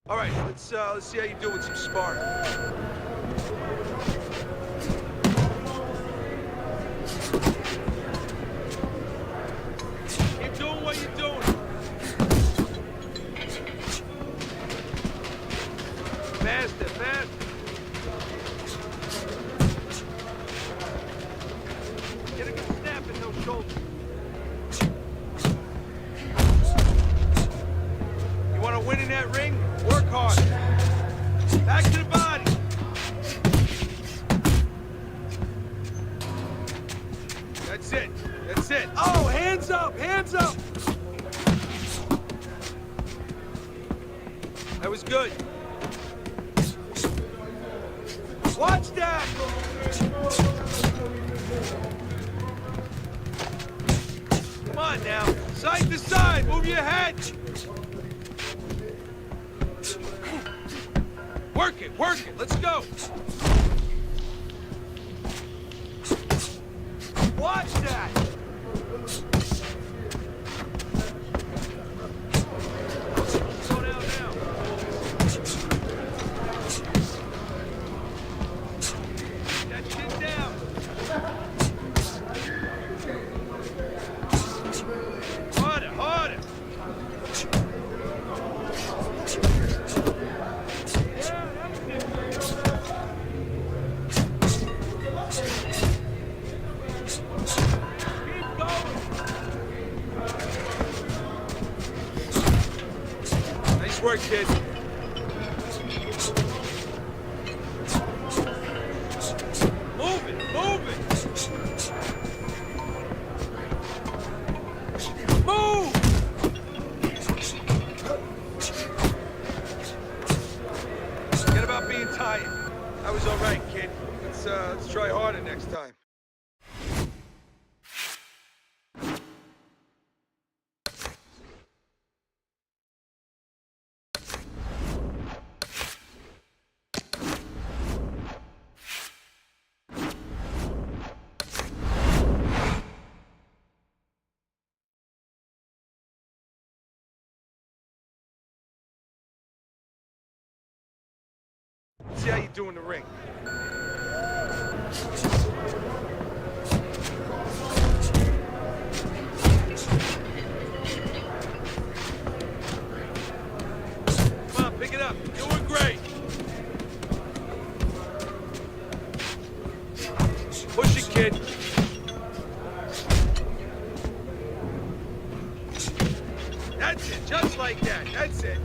All right, let's see how you do with some sparring. Keep doing what you're doing. Faster, faster. Get a good snap in those shoulders. You want to win in that ring? Work hard. Back to the body. That's it. That's it. Oh, hands up! Hands up! That was good. Watch that! Come on now. Side to side. Move your head. Work it. Work it. Let's go. Watch that. Slow down now. That chin down. Harder, harder. Keep going. Nice work, kid. Move it, move it. Move! Forget about being tired. That was all right, kid. Let's try harder next time. See how you do in the ring. Come on, pick it up. You're doing great. Push it, kid. That's it, just like that. That's it.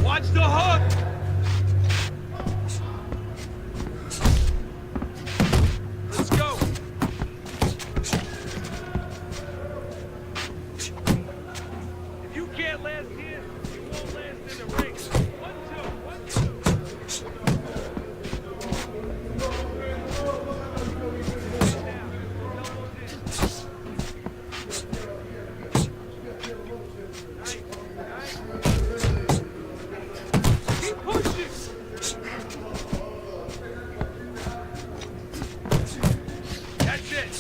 Watch the hook! Let's go! If you can't last here, you won't last in the ring. 1, 2, 1, 2. Keep pushing! That's it!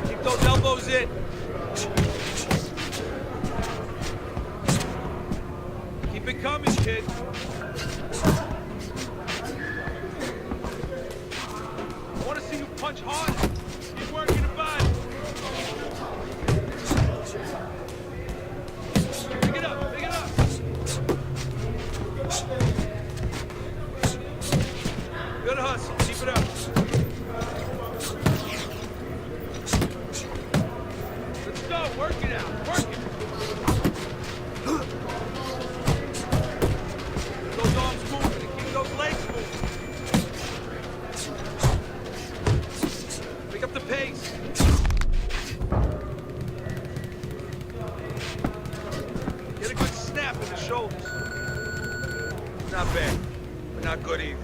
Keep those elbows in. Keep it coming, kid. I want to see you punch hard. Keep working the body. Pick it up, pick it up. Good hustle, keep it up. Let's go, work it out, work it. Keep those arms moving and keep those legs moving. Pick up the pace. Get a good snap in the shoulders. Not bad, but not good either.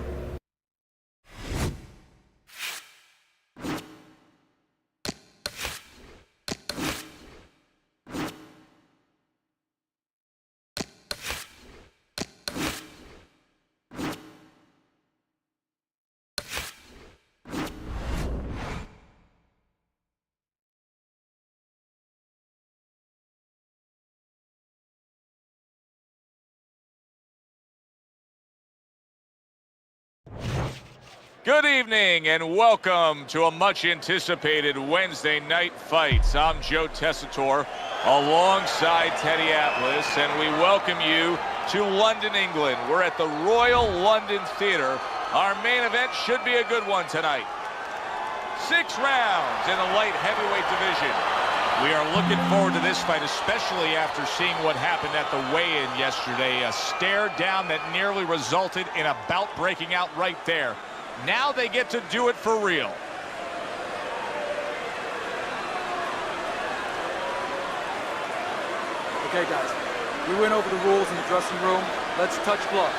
Good evening and welcome to a much anticipated Wednesday night fight. I'm Joe Tessitore alongside Teddy Atlas, and we welcome you to London, England. We're at the Royal London Theatre. Our main event should be a good one tonight. 6 rounds in the light heavyweight division. We are looking forward to this fight, especially after seeing what happened at the weigh-in yesterday. A stare down that nearly resulted in a bout breaking out right there. Now they get to do it for real. Okay, guys, we went over the rules in the dressing room. Let's touch gloves.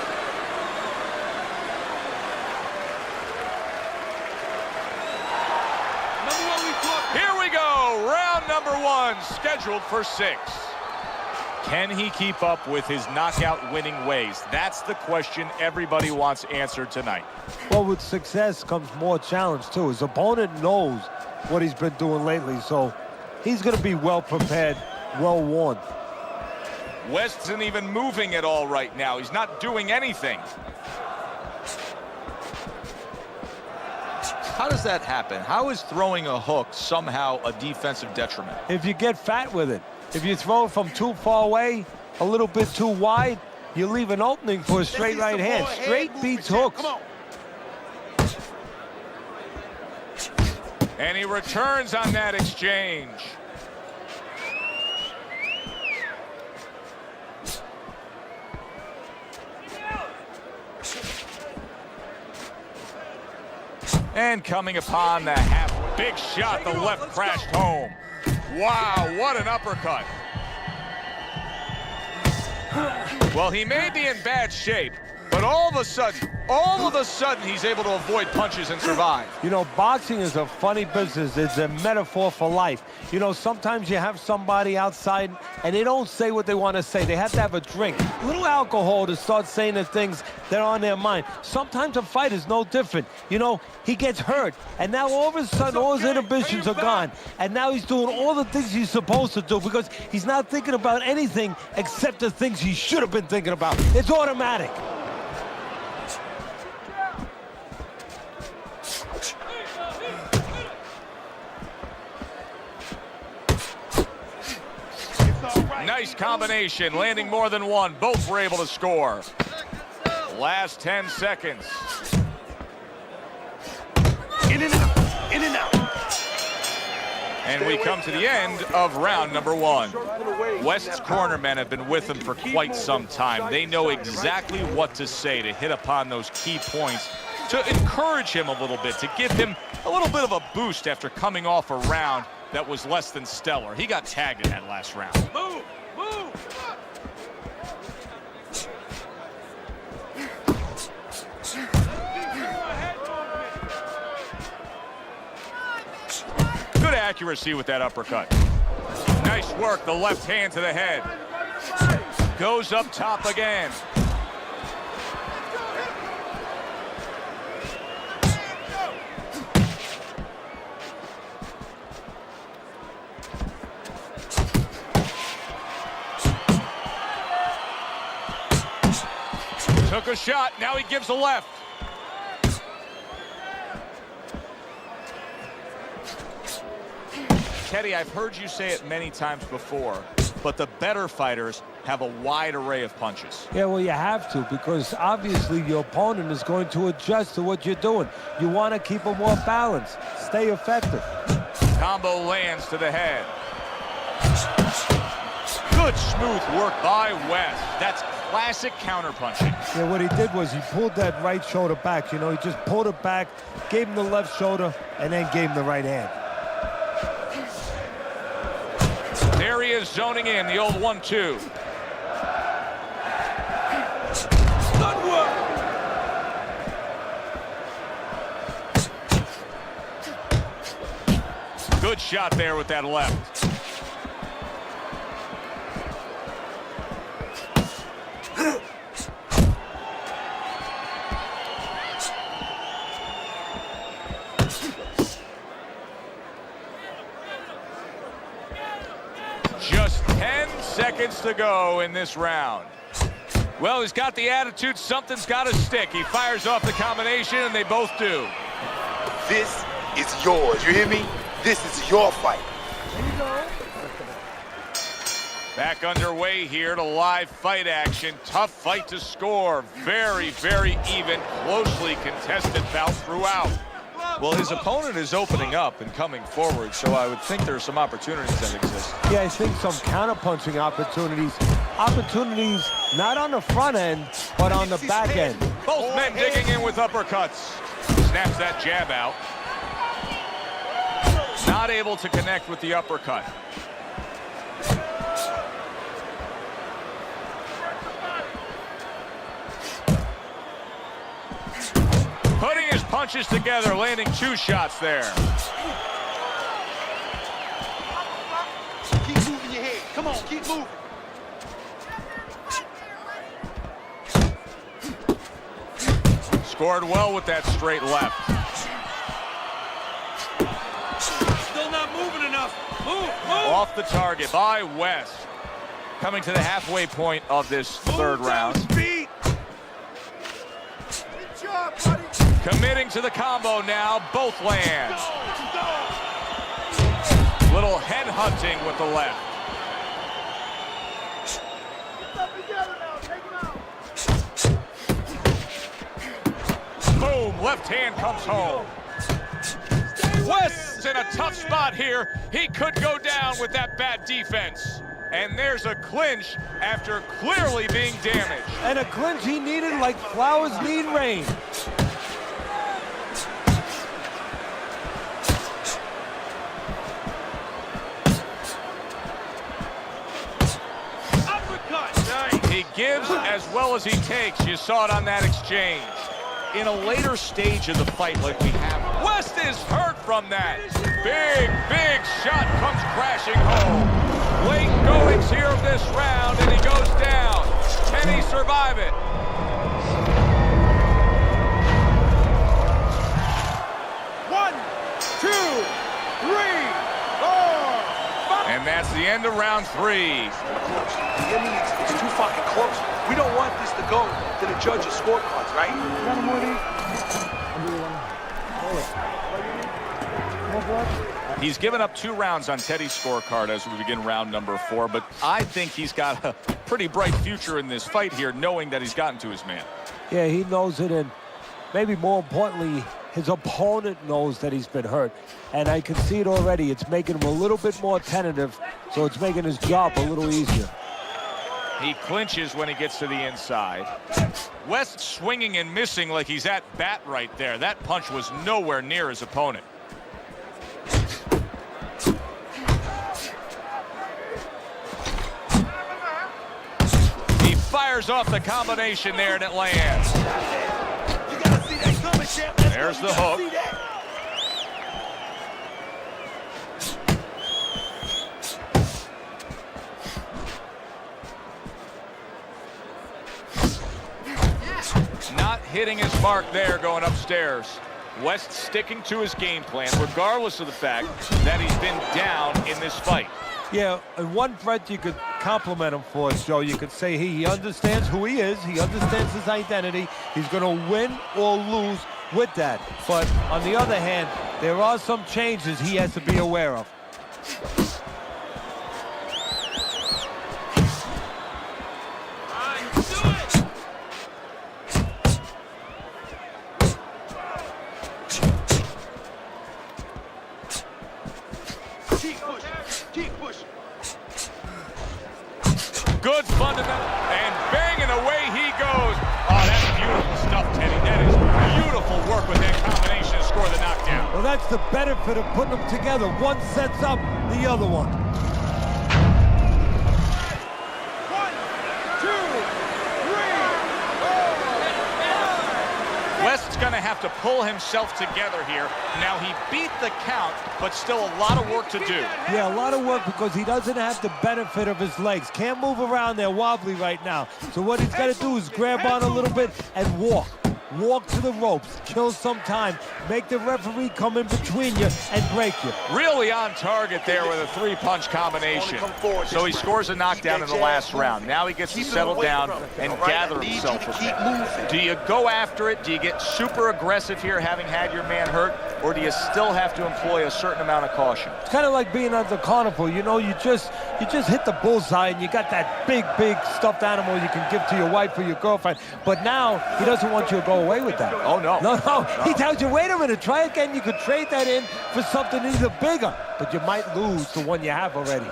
Here we go, round number 1, scheduled for 6. Can he keep up with his knockout winning ways? That's the question everybody wants answered tonight. Well, with success comes more challenge, too. His opponent knows what he's been doing lately, so he's going to be well prepared, well worn. West isn't even moving at all right now. He's not doing anything. How does that happen? How is throwing a hook somehow a defensive detriment? If you get fat with it, if you throw it from too far away, a little bit too wide, you leave an opening for a straight right hand. Straight beats hooks. And he returns on that exchange. And coming upon the half, big shot, the left crashed home. Wow, what an uppercut. Well, he may be in bad shape, but all of a sudden, he's able to avoid punches and survive. You know, boxing is a funny business. It's a metaphor for life. You know, sometimes you have somebody outside and they don't say what they want to say. They have to have a drink, a little alcohol to start saying the things that are on their mind. Sometimes a fight is no different. You know, he gets hurt, and now all of a sudden all his inhibitions are gone, and now he's doing all the things he's supposed to do because he's not thinking about anything except the things he should have been thinking about. It's automatic. Nice combination, landing more than one. Both were able to score. Last 10 seconds. In and out, in and out. And we come to the end of round number 1. West's cornermen have been with him for quite some time. They know exactly what to say to hit upon those key points, to encourage him a little bit, to give him a little bit of a boost after coming off a round that was less than stellar. He got tagged in that last round. Move, move. Good accuracy with that uppercut. Nice work, the left hand to the head. Goes up top again. Took a shot, now he gives a left. Teddy, I've heard you say it many times before, but the better fighters have a wide array of punches. Yeah, well, you have to, because obviously your opponent is going to adjust to what you're doing. You want to keep him more balanced, stay effective. Combo lands to the head. Good smooth work by West. That's classic counterpunching. Yeah, what he did was he pulled that right shoulder back. You know, he just pulled it back, gave him the left shoulder, and then gave him the right hand. There he is zoning in, the old 1-2. Good work. Good shot there with that left. Just 10 seconds to go in this round. Well, he's got the attitude. Something's got to stick. He fires off the combination, and they both do. This is yours. You hear me? This is your fight. Back underway here to live fight action. Tough fight to score. Very, very even, closely contested bout throughout. Well, his opponent is opening up and coming forward, so I would think there are some opportunities that exist. Yeah, I think some counter-punching opportunities. Opportunities not on the front end, but on the back end. Both men digging in with uppercuts. Snaps that jab out. Not able to connect with the uppercut. Putting his punches together, landing 2 shots there. Keep moving your head. Come on, keep moving. Scored well with that straight left. Still not moving enough. Move. Off the target by West. Coming to the halfway point of this third round. Speed. Good job, buddy. Committing to the combo now, both land. Little head hunting with the left. Boom, left hand comes home. West's in a tough spot here. He could go down with that bad defense. And there's a clinch after clearly being damaged. And a clinch he needed like flowers need rain. He gives as well as he takes. You saw it on that exchange. In a later stage of the fight like we have, West is hurt from that. Big shot comes crashing home. Late goings here of this round, and he goes down. Can he survive it? One, two, three, four, five. And that's the end of round 3. You hear me? It's too fucking close. We don't want this to go to the judges' scorecards, right? He's given up 2 rounds on Teddy's scorecard as we begin round number 4, but I think he's got a pretty bright future in this fight here, knowing that he's gotten to his man. Yeah, he knows it, and maybe more importantly, his opponent knows that he's been hurt. And I can see it already. It's making him a little bit more tentative, so it's making his job a little easier. He clinches when he gets to the inside. West swinging and missing like he's at bat right there. That punch was nowhere near his opponent. He fires off the combination there and it lands. You gotta see that coming, champ. There's the hook. Not hitting his mark there going upstairs. West sticking to his game plan regardless of the fact that he's been down in this fight. Yeah, in one breath you could compliment him for it, Joe. You could say he understands who he is. He understands his identity. He's going to win or lose with that. But on the other hand, there are some changes he has to be aware of. Good fundamental, and banging away he goes. Oh, that's beautiful stuff, Teddy. That is beautiful work with that combination to score the knockdown. Well, that's the benefit of putting them together. One sets up the other one. 1, 2, 3, 4. West's going to have to pull himself together here. Now, he beat the count, but still a lot of work to do. Yeah, a lot of work because he doesn't have the benefit of his legs. Can't move around. They're wobbly right now. So what he's got to do is grab on a little bit and walk. walk to the ropes, kill some time, make the referee come in between you and break you. Really on target there with a three-punch combination. So he scores a knockdown in the last round. Now he gets to settle down and gather himself a bit. Do you go after it? Do you get super aggressive here, having had your man hurt? Or do you still have to employ a certain amount of caution? It's kind of like being at the carnival. You know, you just hit the bullseye and you got that big stuffed animal you can give to your wife or your girlfriend. But now he doesn't want you to go away with that. Oh, no. No. He tells you, wait a minute, try again. You could trade that in for something either bigger, but you might lose the one you have already.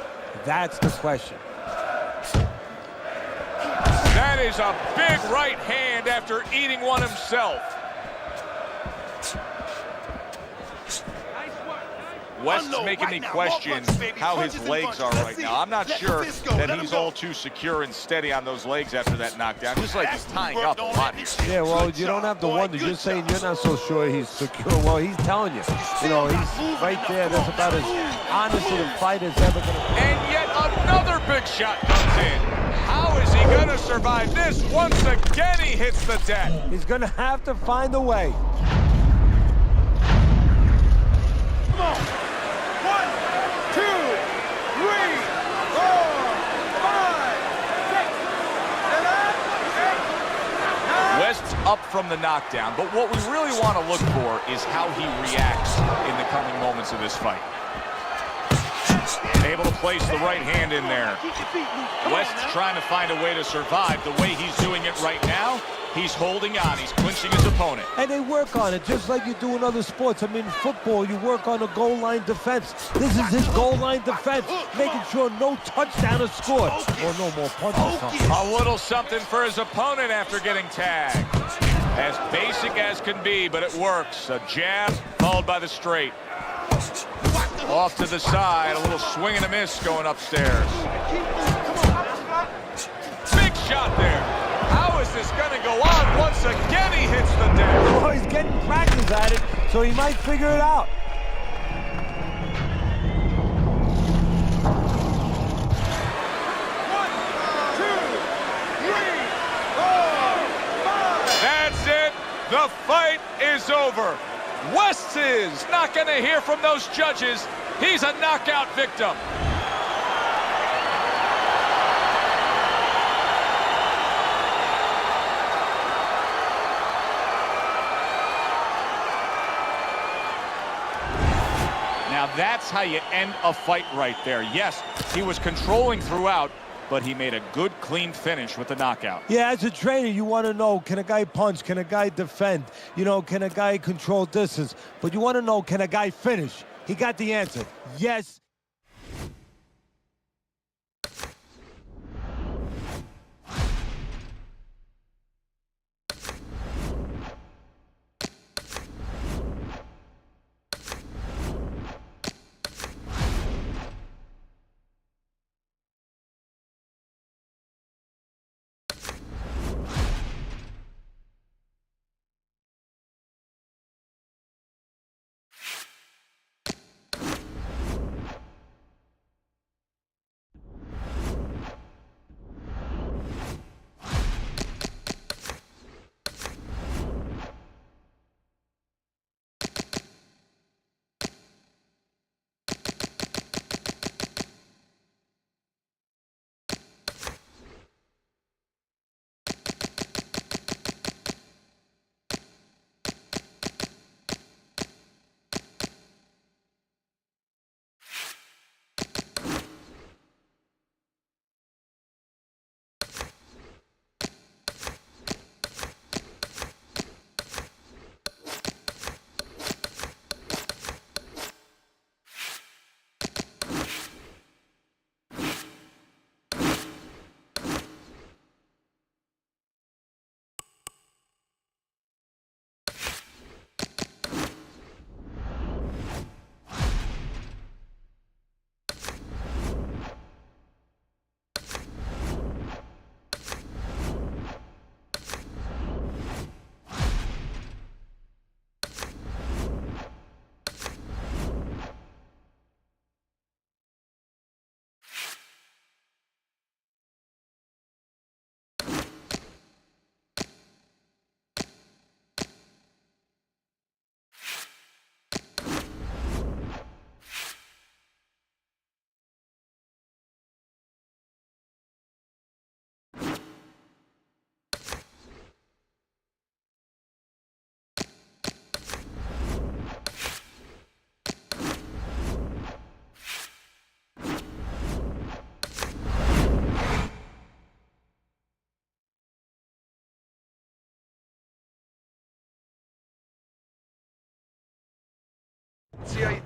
That's the question. That is a big right hand after eating one himself. West's making me question how his legs are right now. I'm not sure that he's all too secure and steady on those legs after that knockdown. Just like he's tying up a lot. Yeah, well, you don't have to wonder. You're saying you're not so sure he's secure. Well, he's telling you. You know, he's right there. That's about as honest as a fight is ever going to be. And yet another big shot comes in. How is he going to survive this? Once again, he hits the deck. He's going to have to find a way. Come on. 1, 2, 3, 4, 5, 6, 7, 8, 9. West's up from the knockdown, but what we really want to look for is how he reacts in the coming moments of this fight. Able to place the right hand in there. West's trying to find a way to survive. The way he's doing it right now, he's holding on. He's clinching his opponent. And they work on it just like you do in other sports. I mean, football, you work on a goal line defense. This is his goal line defense, making sure no touchdown is scored or no more punches. A little something for his opponent after getting tagged. As basic as can be, but it works. A jab followed by the straight. Off to the side, a little swing and a miss going upstairs. Big shot there. How is this going to go on? Once again, he hits the deck. Oh, he's getting practice at it, so he might figure it out. That's it. The fight is over. West is not going to hear from those judges. He's a knockout victim. Now that's how you end a fight right there. Yes, he was controlling throughout, but he made a good, clean finish with the knockout. Yeah, as a trainer, you want to know, can a guy punch? Can a guy defend? You know, can a guy control distance? But you want to know, can a guy finish? He got the answer. Yes.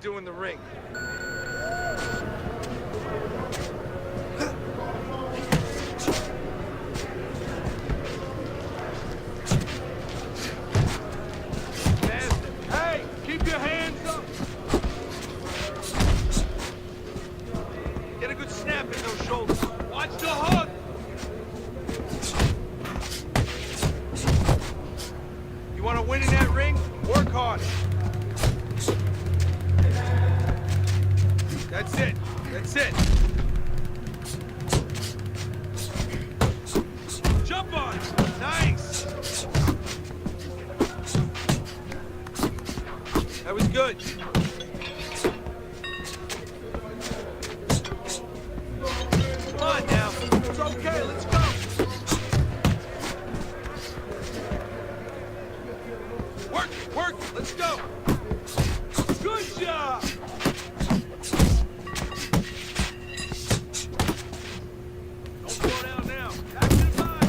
do in the ring. Hey, keep your hands up. Get a good snap in those shoulders. Watch the hook. You want to win in that ring? Work hard. That's it. That's it. Jump on it. Nice. That was good. Come on now. It's okay. Let's go. Work, work. Let's go. Good job. Don't go down now. Back to the body.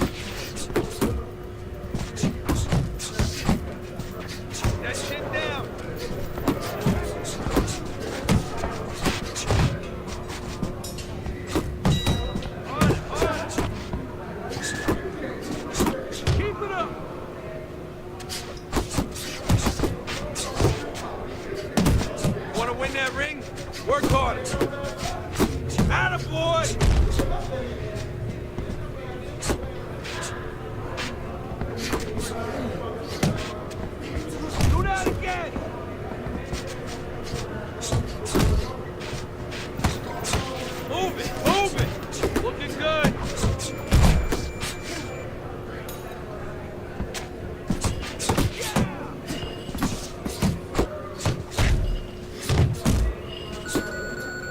That shit down. On it, on it. Keep it up. Want to win that ring? Work hard. Attaboy! Do that again! Move it, move it! Looking good!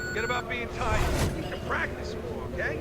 Forget about being tired. You can practice more, okay?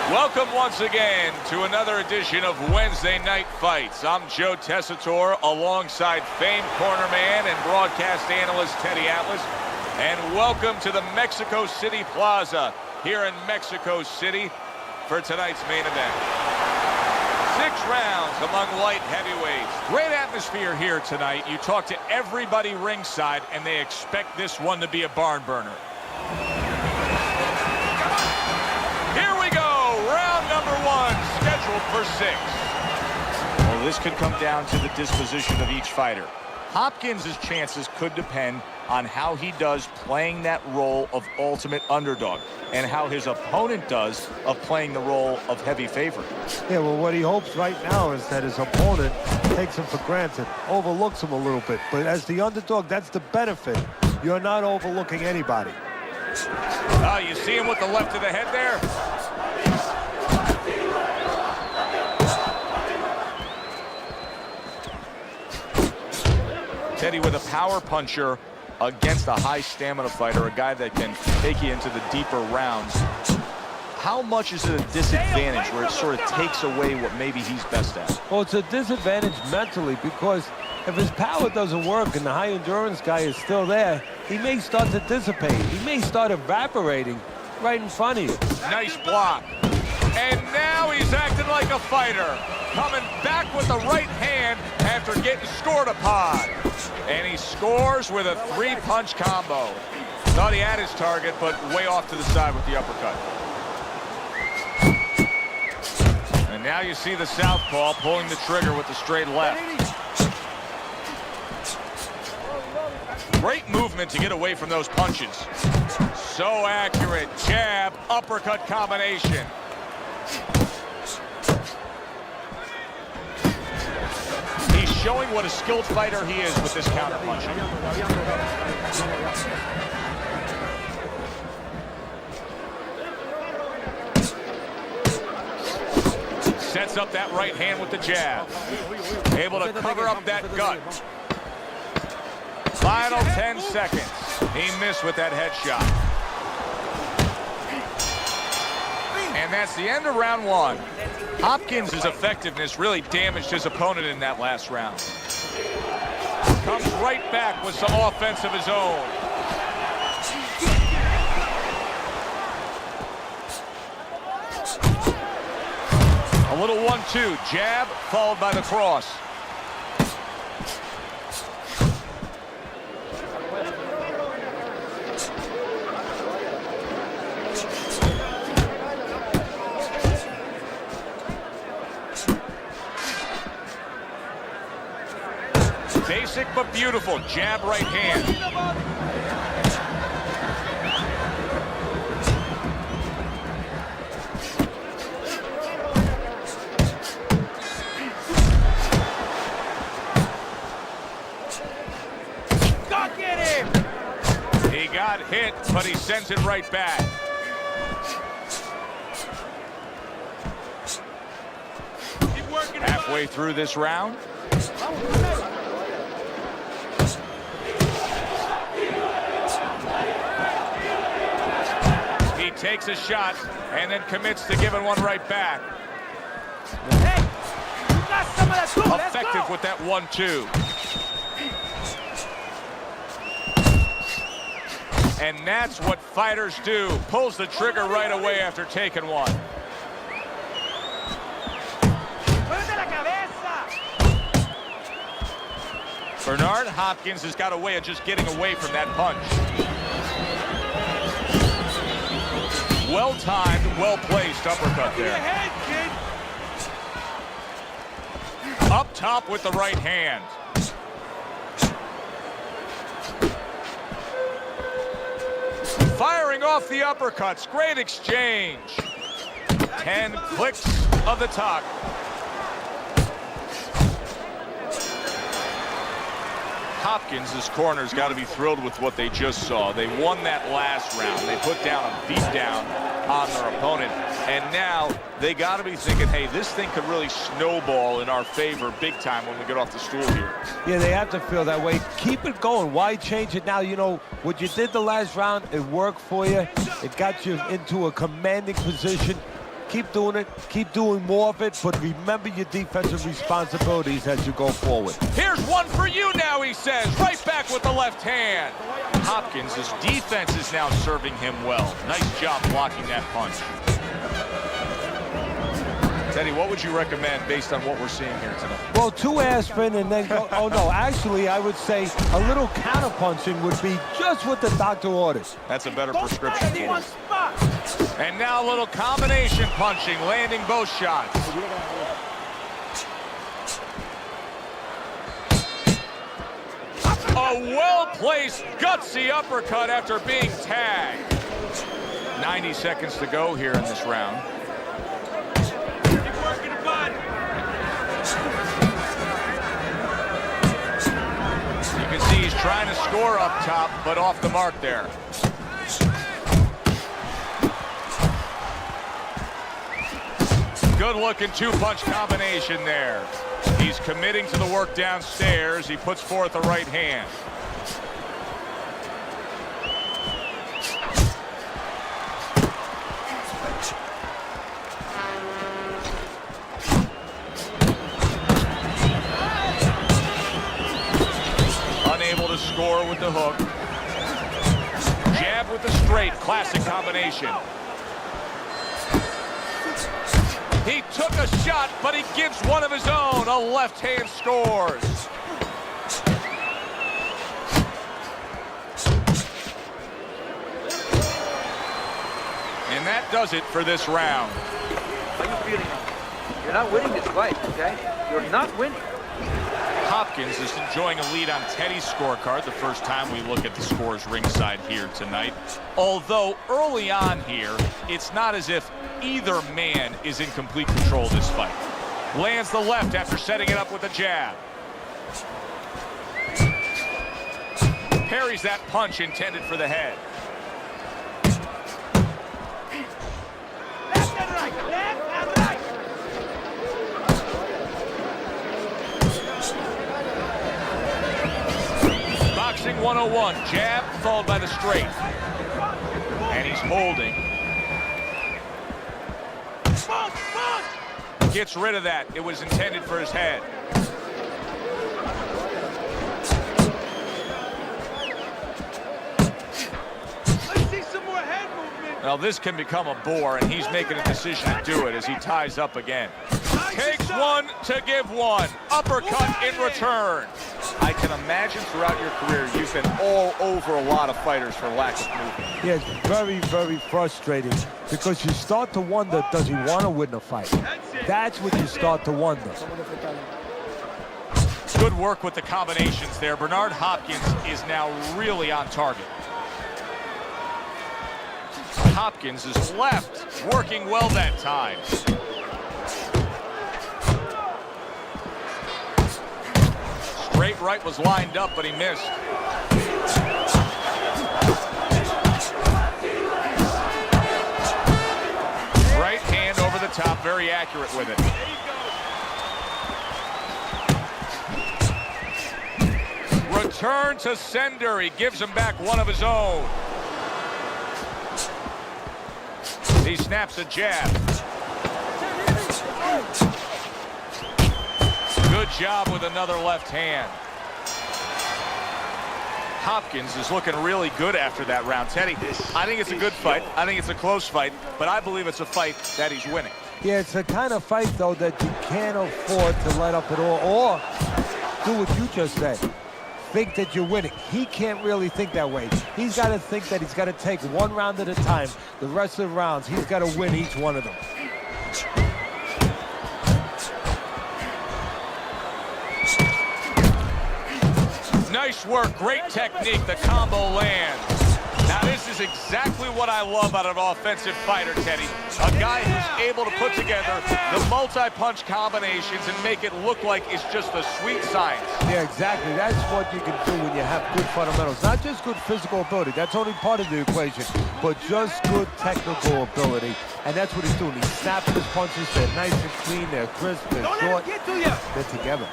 Welcome once again to another edition of Wednesday Night Fights. I'm Joe Tessitore alongside famed cornerman and broadcast analyst Teddy Atlas. And welcome to the Mexico City Plaza here in Mexico City for tonight's main event. 6 rounds among light heavyweights. Great atmosphere here tonight. You talk to everybody ringside and they expect this one to be a barn burner. Here we go. Round number 1, scheduled for 6. Well, this could come down to the disposition of each fighter. Hopkins' chances could depend on how he does playing that role of ultimate underdog and how his opponent does of playing the role of heavy favorite. Yeah, well, what he hopes right now is that his opponent takes him for granted, overlooks him a little bit. But as the underdog, that's the benefit. You're not overlooking anybody. Oh, you see him with the left of the head there? Teddy with a power puncher against a high stamina fighter, a guy that can take you into the deeper rounds. How much is it a disadvantage where it sort of takes away what maybe he's best at? Well, it's a disadvantage mentally because if his power doesn't work and the high endurance guy is still there, he may start to dissipate. He may start evaporating right in front of you. Nice block. And now he's acting like a fighter. Coming back with the right hand after getting scored upon. And he scores with a 3-punch combo. Thought he had his target, but way off to the side with the uppercut. And now you see the southpaw pulling the trigger with the straight left. Great movement to get away from those punches. So accurate. Jab, uppercut combination. He's showing what a skilled fighter he is with this counter punching. Sets up that right hand with the jab. Able to cover up that gut. Final 10 seconds. He missed with that headshot. And that's the end of round one. Hopkins' effectiveness really damaged his opponent in that last round. Comes right back with some offense of his own. A little 1-2, jab, followed by the cross. Basic but beautiful, jab right hand. He got hit, but he sends it right back. Halfway through this round. He takes a shot and then commits to giving one right back. Hey, you got some of that too. Effective with that 1-2. And that's what fighters do. Pulls the trigger right away after taking one. Bernard Hopkins has got a way of just getting away from that punch. Well-timed, well-placed uppercut there. Up top with the right hand. Firing off the uppercuts. Great exchange. 10 clicks of the tongue. Hopkins' corner's got to be thrilled with what they just saw. They won that last round. They put down a beatdown on their opponent. And now they got to be thinking, hey, this thing could really snowball in our favor big time when we get off the stool here. Yeah, they have to feel that way. Keep it going. Why change it now? You know, what you did the last round, it worked for you. It got you into a commanding position. Keep doing it. Keep doing more of it. But remember your defensive responsibilities as you go forward. Here's one for you now, he says. Right back with the left hand. Hopkins' defense is now serving him well. Nice job blocking that punch. Teddy, what would you recommend based on what we're seeing here tonight? Well, 2 aspirin and then go. Oh, no. Actually, I would say a little counter-punching would be just what the doctor orders. That's a better prescription for him. And now a little combination punching, landing both shots. A well-placed, gutsy uppercut after being tagged. 90 seconds to go here in this round. You can see he's trying to score up top, but off the mark there. Good-looking 2-punch combination there. He's committing to the work downstairs. He puts forth a right hand. Unable to score with the hook. Jab with the straight, classic combination. He took a shot, but he gives one of his own. A left hand scores. And that does it for this round. How you feeling? You're not winning this fight, okay? You're not winning. Hopkins is enjoying a lead on Teddy's scorecard the first time we look at the scores ringside here tonight. Although early on here, it's not as if either man is in complete control of this fight. Lands the left after setting it up with a jab. Parries that punch intended for the head. Left and right, left and right. Boxing 101, jab followed by the straight. And he's holding. Punch, punch. Gets rid of that. It was intended for his head. Let's see some more head movement. Now this can become a bore, and he's making a decision to do it as he ties up again. Takes one to give one. Uppercut in return. I can imagine throughout your career you've been all over a lot of fighters for lack of movement. Yeah, it's very, very frustrating because you start to wonder, does he want to win the fight? That's what you start to wonder. Good work with the combinations there. Bernard Hopkins is now really on target. Hopkins is left, working well that time. Straight right was lined up, but he missed. Right hand over the top, very accurate with it. Return to sender. He gives him back one of his own. He snaps a jab. Good job with another left hand. Hopkins is looking really good after that round. Teddy, I think it's a good fight. I think it's a close fight, but I believe it's a fight that he's winning. Yeah, it's the kind of fight, though, that you can't afford to let up at all, or do what you just said. Think that you're winning. He can't really think that way. He's got to think that he's got to take one round at a time. The rest of the rounds, he's got to win each one of them. Nice work, great technique, the combo lands. Now this is exactly what I love out of an offensive fighter, Teddy. A guy who's able to put together the multi-punch combinations and make it look like it's just a sweet science. Yeah, exactly. That's what you can do when you have good fundamentals. Not just good physical ability. That's only part of the equation. But just good technical ability. And that's what he's doing. He's snapping his punches. They're nice and clean. They're crisp. They're Don't short. let him get to you. They're together.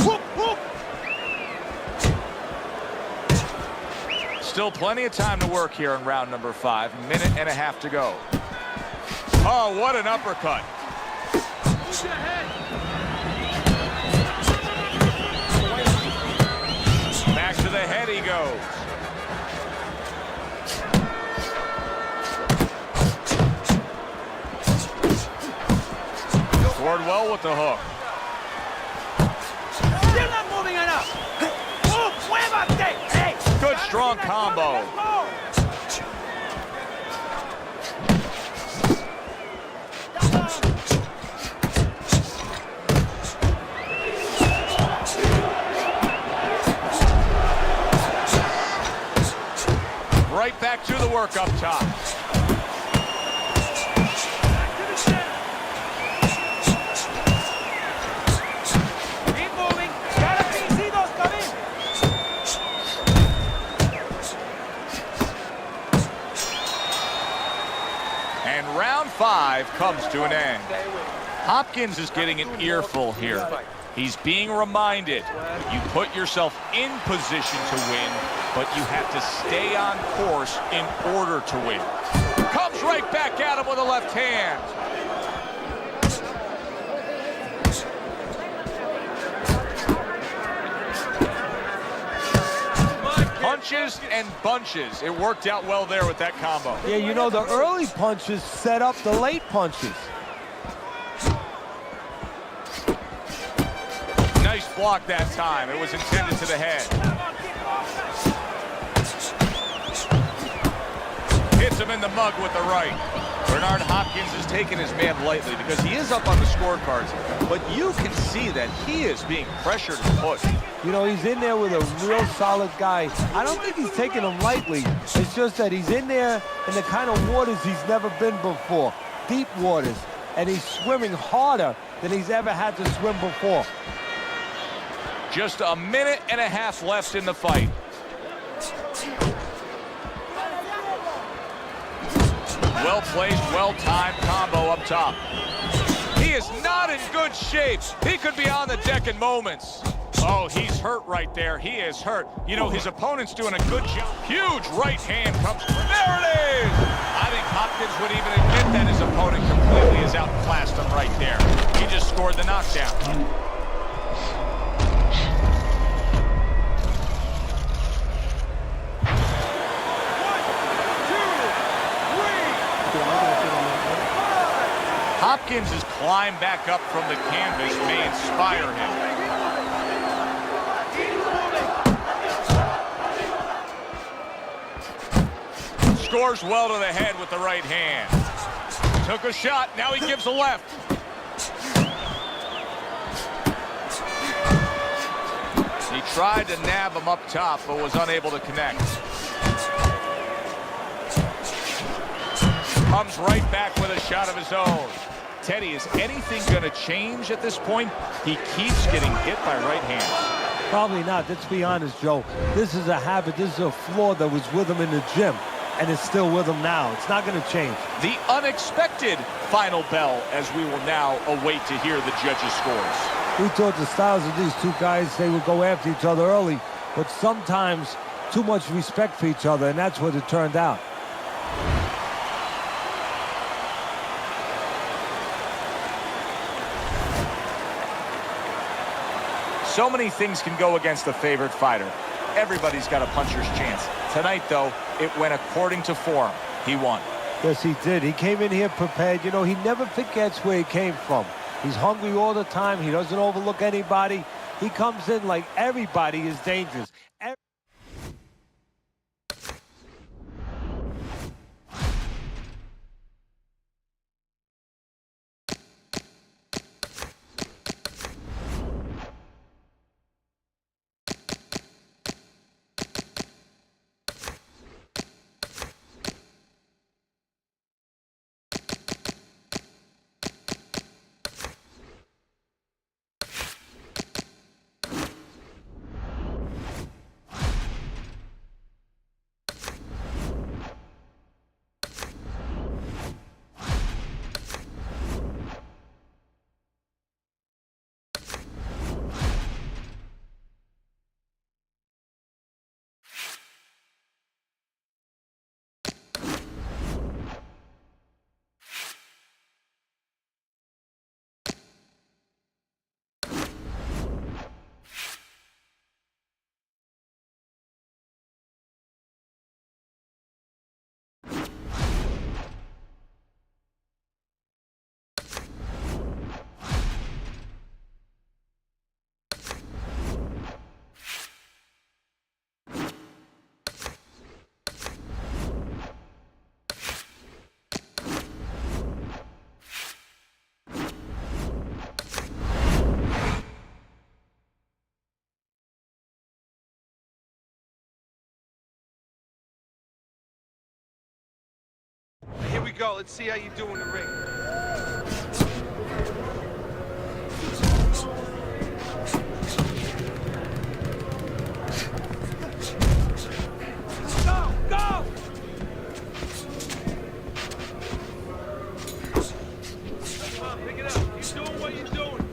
Whoop, whoop. Still plenty of time to work here in round number 5. Minute and a half to go. Oh, what an uppercut. Move your head. Back to the head he goes. Scored well with the hook. Still not moving enough. Move, muévate. Hey. Good strong combo. Let's go. Right back to the work up top. Keep moving. Cada pincitos, Khabib. And round 5 comes to an end. Hopkins is getting an earful here. He's being reminded, you put yourself in position to win, but you have to stay on course in order to win. Comes right back at him with a left hand. Punches and bunches. It worked out well there with that combo. Yeah, you know, the early punches set up the late punches. Nice block that time. It was intended to the head. him in the mug with the right. Bernard Hopkins is taking his man lightly because he is up on the scorecards, but you can see that he is being pressured and pushed. You know, he's in there with a real solid guy. I don't think he's taking him lightly. It's just that he's in there in the kind of waters he's never been before, deep waters, and he's swimming harder than he's ever had to swim before. Just a minute and a half left in the fight. Well-placed, well-timed combo up top. He is not in good shape. He could be on the deck in moments. Oh, he's hurt right there. He is hurt. You know, his opponent's doing a good job. Huge right hand comes. There it is! I think Hopkins would even admit that his opponent completely has outclassed him right there. He just scored the knockdown. Hopkins' climb back up from the canvas may inspire him. Scores well to the head with the right hand. Took a shot, now he gives a left. He tried to nab him up top, but was unable to connect. Comes right back with a shot of his own. Teddy, is anything going to change at this point? He keeps getting hit by right hands. Probably not. Let's be honest, Joe. This is a habit. This is a flaw that was with him in the gym, and it's still with him now. It's not going to change. The unexpected final bell as we will now await to hear the judges' scores. We thought the styles of these two guys, they would go after each other early, but sometimes too much respect for each other, and that's what it turned out. So many things can go against the favorite fighter. Everybody's got a puncher's chance. Tonight, though, it went according to form. He won. Yes, he did. He came in here prepared. You know, he never forgets where he came from. He's hungry all the time. He doesn't overlook anybody. He comes in like everybody is dangerous. Here we go. Let's see how you do in the ring. Go! Go! Come on, pick it up. Keep doing what you're doing.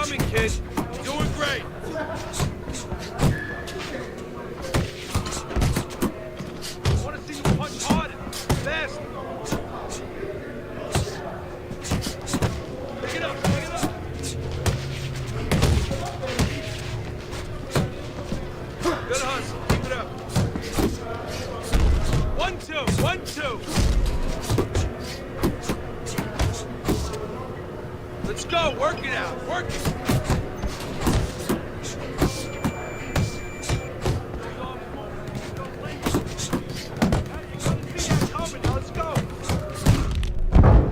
Coming, kid. You're doing great. I want to see you punch harder. Faster. Pick it up, pick it up. Good hustle. Keep it up. 1-2, 1-2. Let's go. Work it out. Work it. Let's go.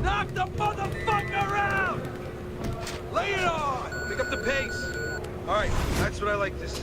Knock the motherfucker out. Lay it on. Pick up the pace. All right. That's what I like to see.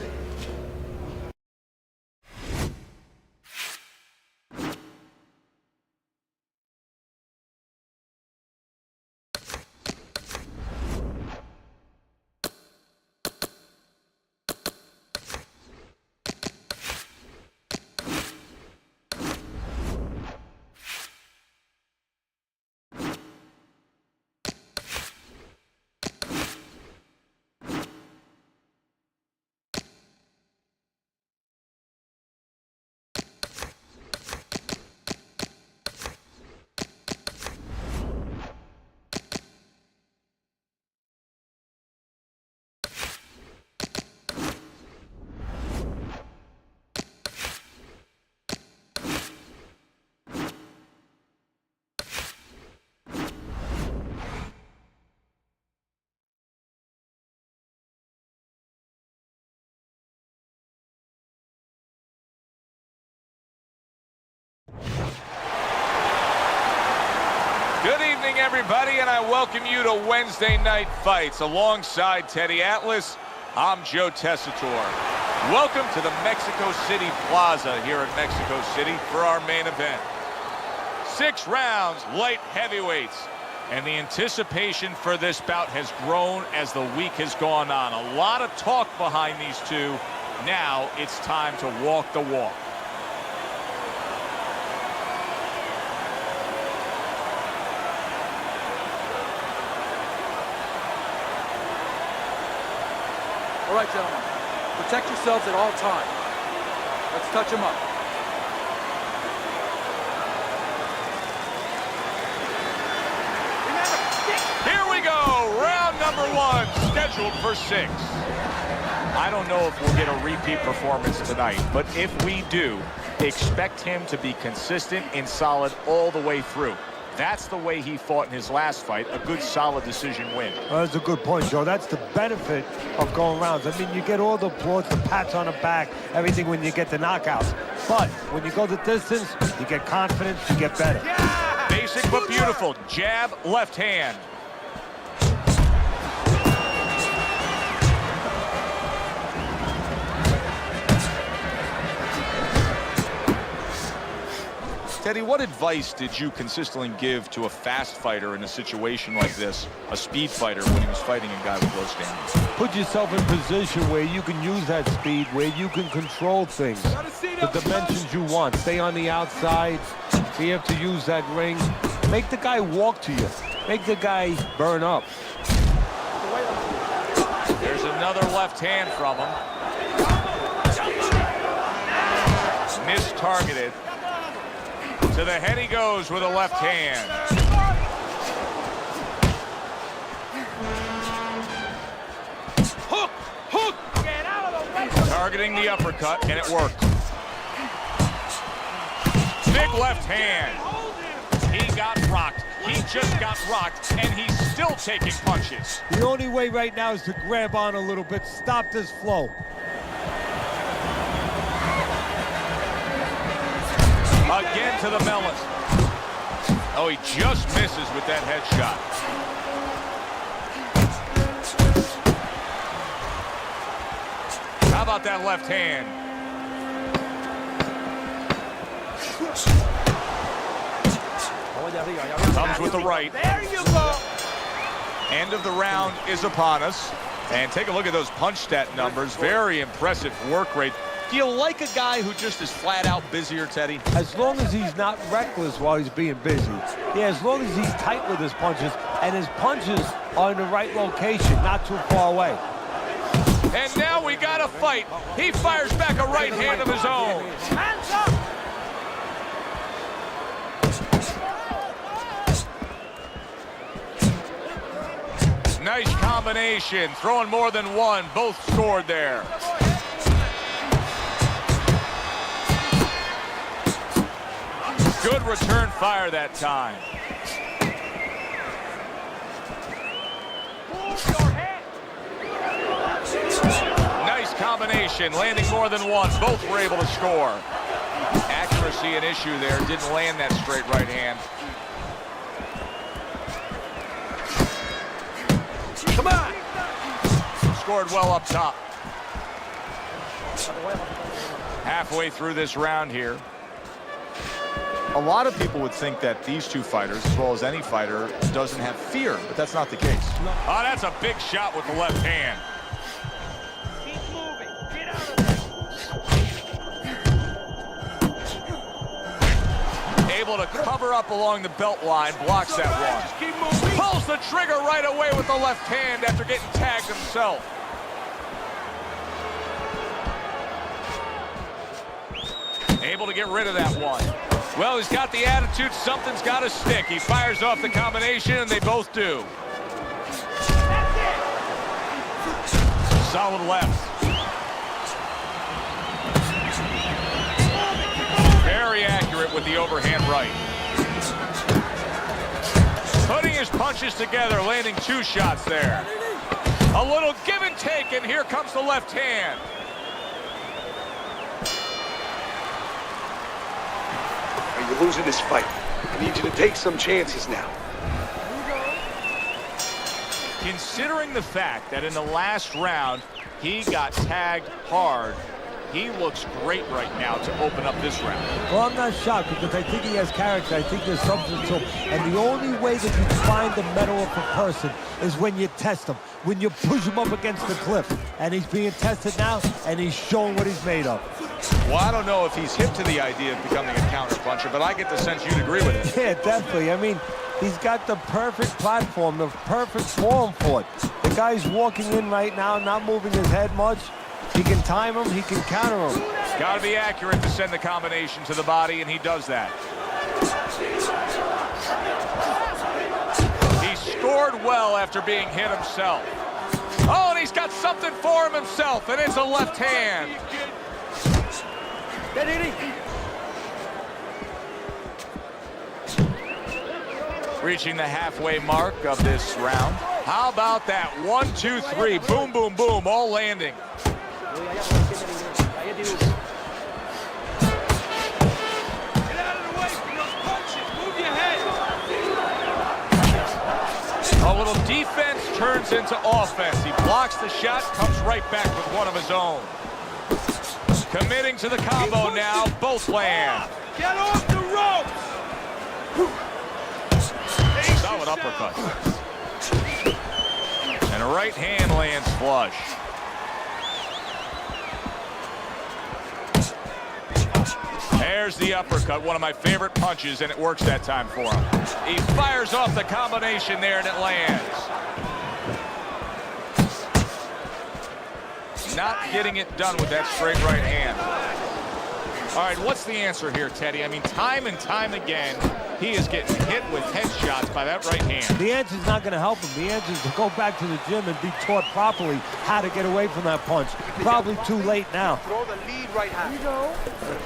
Good evening, everybody, and I welcome you to Wednesday Night Fights. Alongside Teddy Atlas, I'm Joe Tessitore. Welcome to the Mexico City Plaza here in Mexico City for our main event. 6 rounds, light heavyweights. And the anticipation for this bout has grown as the week has gone on. A lot of talk behind these two. Now it's time to walk the walk. All right, gentlemen. Protect yourselves at all times. Let's touch them up. Here we go. Round number 1, scheduled for 6. I don't know if we'll get a repeat performance tonight, but if we do, expect him to be consistent and solid all the way through. That's the way he fought in his last fight, a good, solid decision win. That's a good point, Joe. That's the benefit of going rounds. I mean, you get all the applause, the pats on the back, everything when you get the knockouts. But when you go the distance, you get confidence, you get better. Yeah! Basic but beautiful. Jab, left hand. Teddy, what advice did you consistently give to a fast fighter in a situation like this, a speed fighter, when he was fighting a guy with low standings? Put yourself in position where you can use that speed, where you can control things, the dimensions you want. Stay on the outside, be able to use that ring. Make the guy walk to you. Make the guy burn up. There's another left hand from him. Mistargeted. To the head he goes with a left hand. Hook! Hook! Get out of the way. Targeting the uppercut, and it worked. Big left hand. He got rocked. He just got rocked, and he's still taking punches. The only way right now is to grab on a little bit, stop this flow. Again to the melon. Oh, he just misses with that headshot. How about that left hand? Comes with the right. There you go. End of the round is upon us. And take a look at those punch stat numbers. Very impressive work rate. Do you like a guy who just is flat out busier, Teddy? As long as he's not reckless while he's being busy. Yeah, as long as he's tight with his punches, and his punches are in the right location, not too far away. And now we got a fight. He fires back a right hand of his own. Hands up! Nice combination, throwing more than one. Both scored there. Good return fire that time. Nice combination, landing more than one. Both were able to score. Accuracy an issue there. Didn't land that straight right hand. Come on! Scored well up top. Halfway through this round here. A lot of people would think that these two fighters, as well as any fighter, doesn't have fear, but that's not the case. Oh, that's a big shot with the left hand. Keep moving. Get out of there. Able to cover up along the belt line, blocks that one. Just keep moving. Pulls the trigger right away with the left hand after getting tagged himself. Able to get rid of that one. Well, he's got the attitude, something's got to stick. He fires off the combination, and they both do. Solid left. Very accurate with the overhand right. Putting his punches together, landing two shots there. A little give and take, and here comes the left hand. You're losing this fight. I need you to take some chances now. Considering the fact that in the last round, he got tagged hard, he looks great right now to open up this round. Well, I'm not shocked because I think he has character. I think there's substance to him. And the only way that you find the mettle of a person is when you test him, when you push him up against the cliff. And he's being tested now, and he's showing what he's made of. Well, I don't know if he's hip to the idea of becoming a counterpuncher, but I get the sense you'd agree with it. Yeah, definitely. I mean, he's got the perfect platform, the perfect form for it. The guy's walking in right now, not moving his head much. He can time him, he can counter him. Got to be accurate to send the combination to the body, and he does that. He scored well after being hit himself. Oh, and he's got something for him himself, and it's a left hand. Reaching the halfway mark of this round. How about that? 1, 2, 3. Boom, boom, boom. All landing. Get out of the way from those punches. Move your head. A little defense turns into offense. He blocks the shot, comes right back with one of his own. Committing to the combo now. Both land. Get off the ropes. Solid uppercut. And a right hand lands flush. There's the uppercut, one of my favorite punches, and it works that time for him. He fires off the combination there, and it lands. Not getting it done with that straight right hand. All right, what's the answer here, Teddy? I mean, time and time again, he is getting hit with headshots by that right hand. The answer is not going to help him. The answer is to go back to the gym and be taught properly how to get away from that punch. Probably too late now. Throw the lead right hand.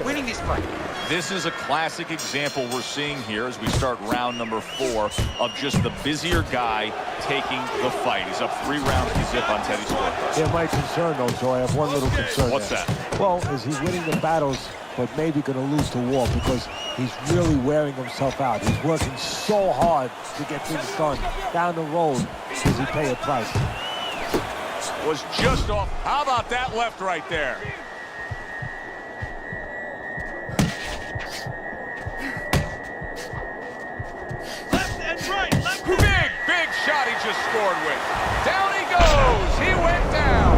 Winning this fight. This is a classic example we're seeing here as we start round number 4 of just the busier guy taking the fight. He's up 3 rounds to zip on Teddy's scorecard. Yeah, my concern, though, Joe, I have one little concern. What's there. that? Well, is he winning the battles, but maybe going to lose the war because he's really wearing himself out. He's working so hard to get things done. Down the road, does he pay a price? Was just off. How about that left right there? Left and right. Left and Big, big shot he just scored with. Down he goes. He went down.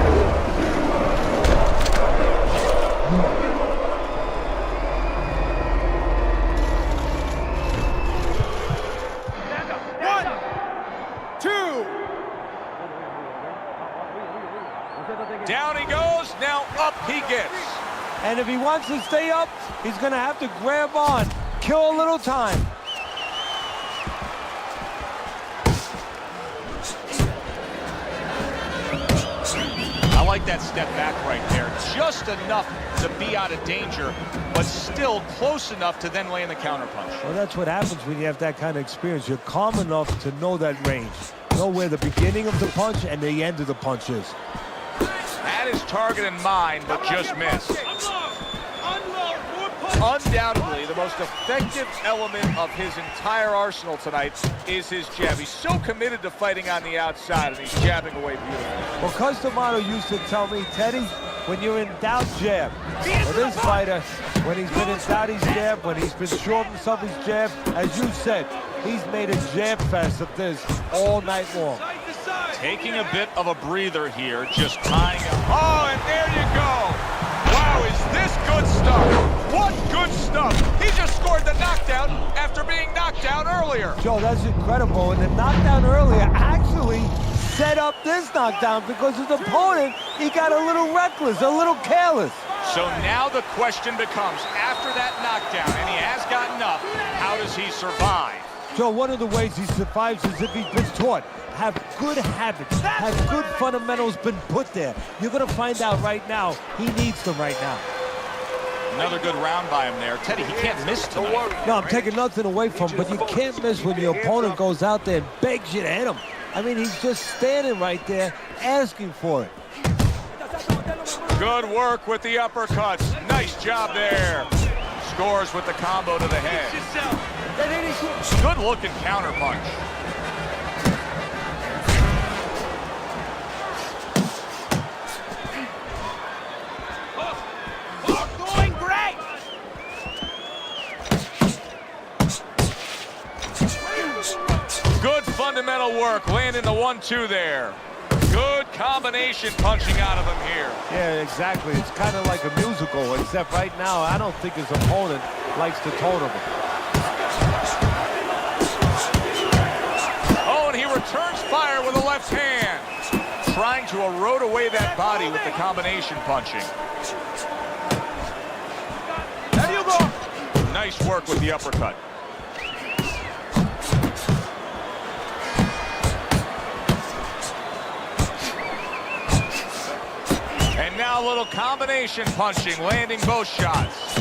Down he goes. Now up he gets. And if he wants to stay up, he's going to have to grab on, kill a little time. I like that step back right there. Just enough to be out of danger, but still close enough to then land the counterpunch. Well, that's what happens when you have that kind of experience. You're calm enough to know that range. Know where the beginning of the punch and the end of the punch is. Had his target in mind, but just missed. Undoubtedly, the most effective element of his entire arsenal tonight is his jab. He's so committed to fighting on the outside, and he's jabbing away beautifully. Well, Cus D'Amato used to tell me, Teddy, when you're in doubt, jab. Well, this fighter, when he's been in doubt, he's jab. When he's been sure of himself, he's jab. As you said, he's made a jab fest of this all night long. Taking a bit of a breather here, just tying up. Oh, and there you go. Wow, is this good stuff? What good stuff. He just scored the knockdown after being knocked down earlier. Joe, that's incredible. And the knockdown earlier actually set up this knockdown because his opponent, he got a little reckless, a little careless. So now the question becomes, after that knockdown, and he has gotten up, how does he survive? Joe, one of the ways he survives is if he's been taught. Have good habits, have good fundamentals been put there. You're going to find out right now, he needs them right now. Another good round by him there. Teddy, he can't miss tonight. No, I'm taking nothing away from him, but you can't miss when your opponent goes out there and begs you to hit him. I mean, he's just standing right there asking for it. Good work with the uppercuts. Nice job there. Scores with the combo to the head. Good looking counterpunch. Doing great. Good fundamental work, landing the 1-2 there. Good combination punching out of him here. Yeah, exactly. It's kind of like a musical, except right now, I don't think his opponent likes the tone of it. Oh, and he returns fire with a left hand. Trying to erode away that body with the combination punching. There you go. Nice work with the uppercut. And now a little combination punching, landing both shots.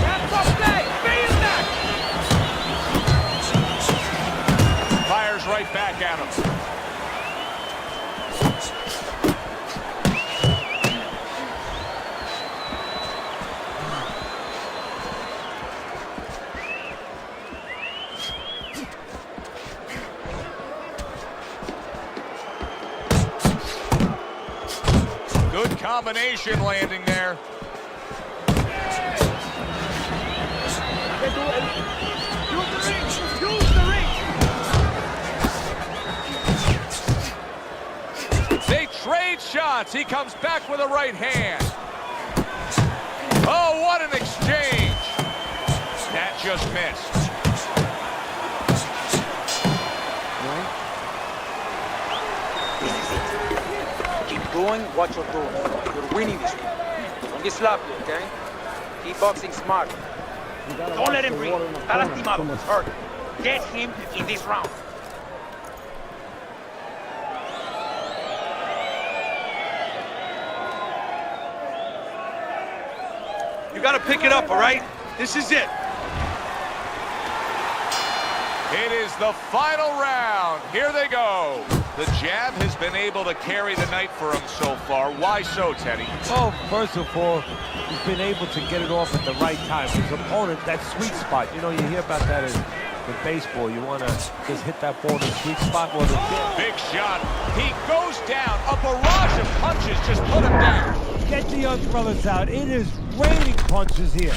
That's okay. Feel that. Fires right back at him. Good combination landing there. Use the reach. Use the reach. They trade shots. He comes back with a right hand. Oh, what an exchange. That just missed. Keep doing what you're doing. You're winning this one. Don't get sloppy, okay? Keep boxing smart. Don't let him breathe. Está lastimado. He's hurt. Get him in this round. You got to pick it up, all right? This is it. It is the final round. Here they go. The jab has been able to carry the night for him so far. Why so, Teddy? Well, first of all, he's been able to get it off at the right time. His opponent, that sweet spot. You know, you hear about that in baseball. You want to just hit that ball in the sweet spot. Well, Big shot. He goes down. A barrage of punches just put him down. get the young brothers out. It is raining punches here.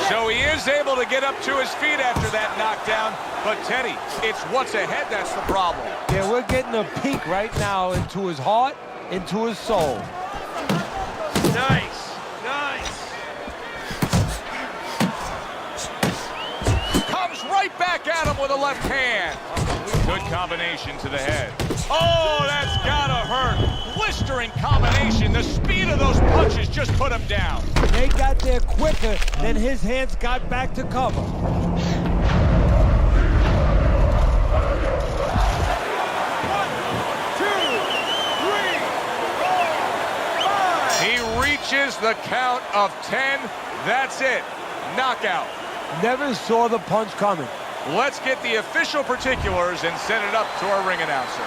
So he is able to get up to his feet after that knockdown. But, Teddy, it's what's ahead that's the problem. Yeah, we're getting a peek right now into his heart, into his soul. Nice. Got him with a left hand. Good combination to the head. Oh, that's gotta hurt. Blistering combination. The speed of those punches just put him down. They got there quicker than his hands got back to cover. He reaches the count of 10. That's it. Knockout. Never saw the punch coming. Let's get the official particulars and send it up to our ring announcer.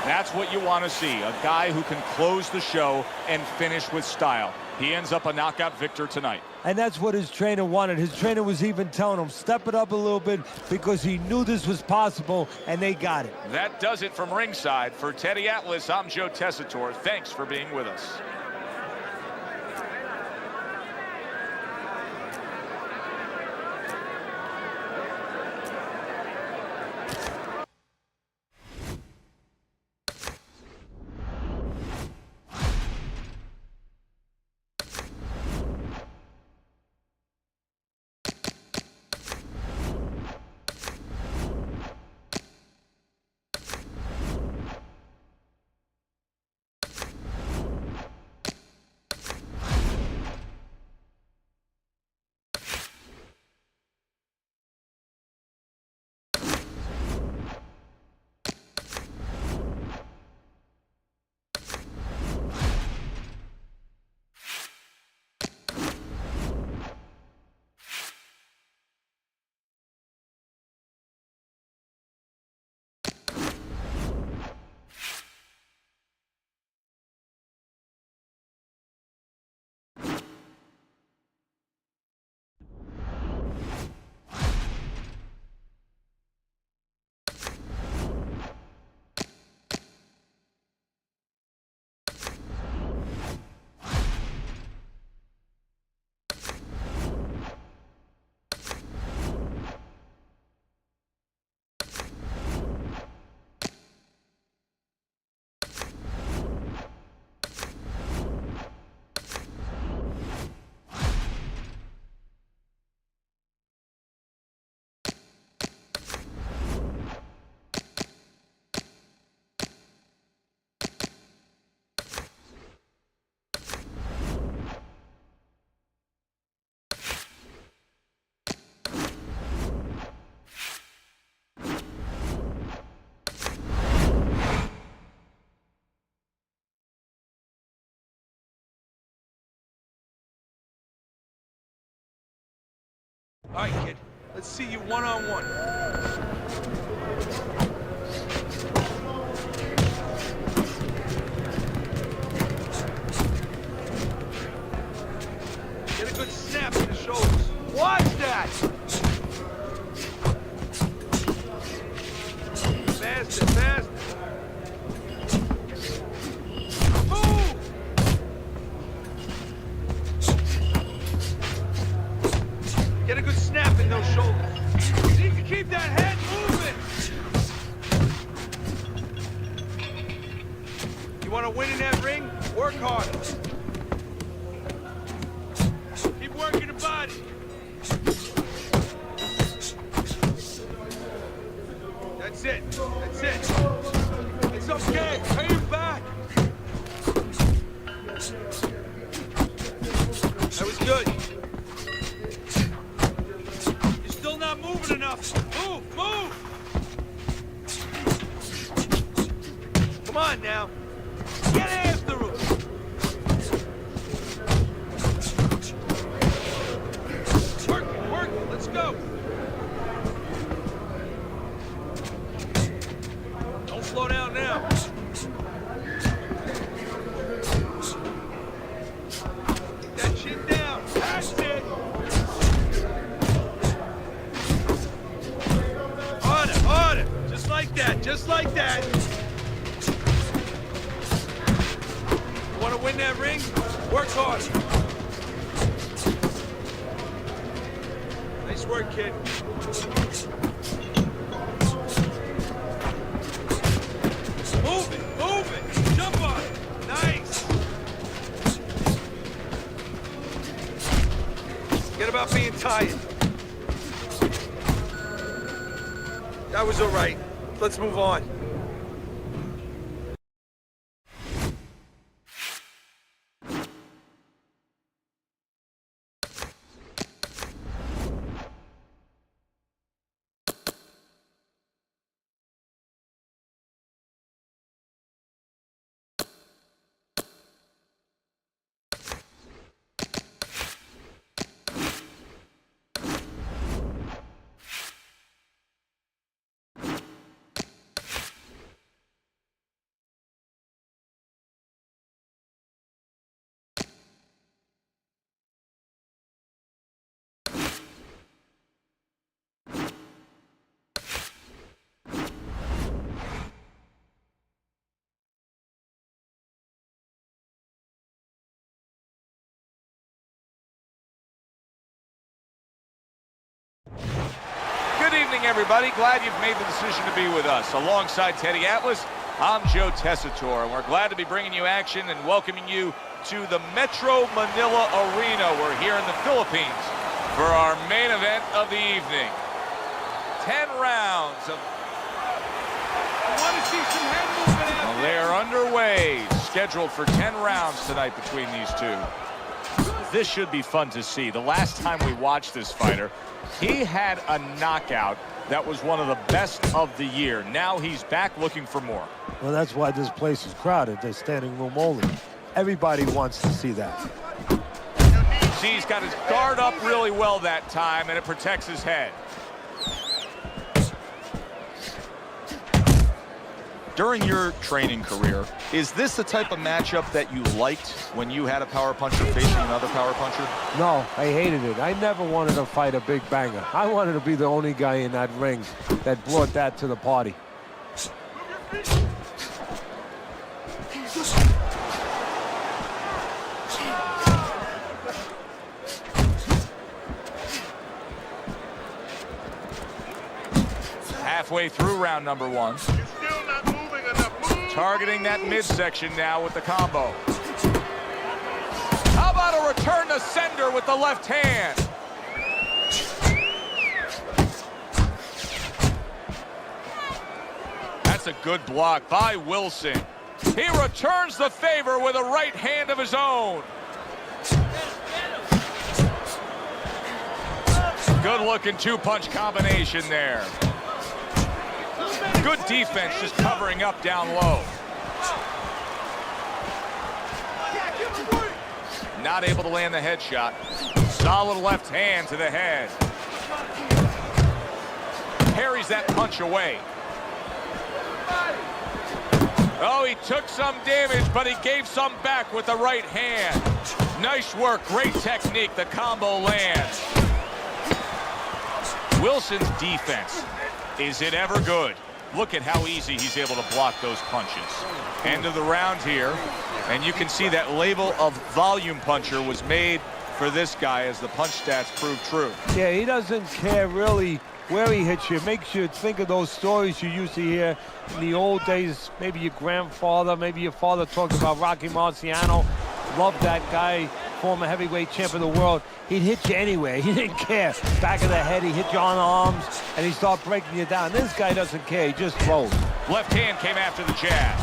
That's what you want to see, a guy who can close the show and finish with style. He ends up a knockout victor tonight. And that's what his trainer wanted. His trainer was even telling him, step it up a little bit, because he knew this was possible, and they got it. That does it from ringside. For Teddy Atlas, I'm Joe Tessitore. Thanks for being with us. All right, kid. Let's see you one-on-one. Get a good snap in the shoulders. Watch that! Faster, faster. Move! Get a good snap in those shoulders. So you can keep that head moving. You want to win in that ring? Work harder. Keep working the body. That's it. That's it. It's okay. Pay him back. That was good. You're still not moving enough. Move, move. Come on now. Get after him. Work it, work it. Let's go. Don't slow down now. Get that chin down. That's it. Harder, harder. Just like that, just like that. You want to win that ring? Work hard. Nice work, kid. Move it, move it. Jump on it. Nice. about being tired. That was all right. Let's move on. Good evening, everybody. Glad you've made the decision to be with us. Alongside Teddy Atlas, I'm Joe Tessitore, and we're glad to be bringing you action and welcoming you to the Metro Manila Arena. We're here in the Philippines for our main event of the evening. 10 rounds of... I want to see some head movement out Well, they are underway, scheduled for 10 rounds tonight between these two. This should be fun to see. The last time we watched this fighter, he had a knockout that was one of the best of the year. Now he's back looking for more. Well, that's why this place is crowded. They're standing room only. Everybody wants to see that. See, he's got his guard up really well that time, and it protects his head. During your training career, is this the type of matchup that you liked when you had a power puncher facing another power puncher? No, I hated it. I never wanted to fight a big banger. I wanted to be the only guy in that ring that brought that to the party. Halfway through round number one. Targeting that midsection now with the combo. How about a return to sender with the left hand? That's a good block by Wilson. He returns the favor with a right hand of his own. Good looking two-punch combination there. Good defense, just covering up down low. Not able to land the headshot. Solid left hand to the head. Parries that punch away. Oh, he took some damage, but he gave some back with the right hand. Nice work, great technique, the combo lands. Wilson's defense, is it ever good? Look at how easy he's able to block those punches. End of the round here, and you can see that label of volume puncher was made for this guy as the punch stats prove true. Yeah, he doesn't care really where he hits you. It makes you think of those stories you used to hear in the old days. Maybe your grandfather, maybe your father talked about Rocky Marciano. Loved that guy, former heavyweight champ of the world. He'd hit you anywhere. He didn't care. Back of the head, he hit you on the arms, and he started breaking you down. This guy doesn't care. He just throws. Left hand came after the jab.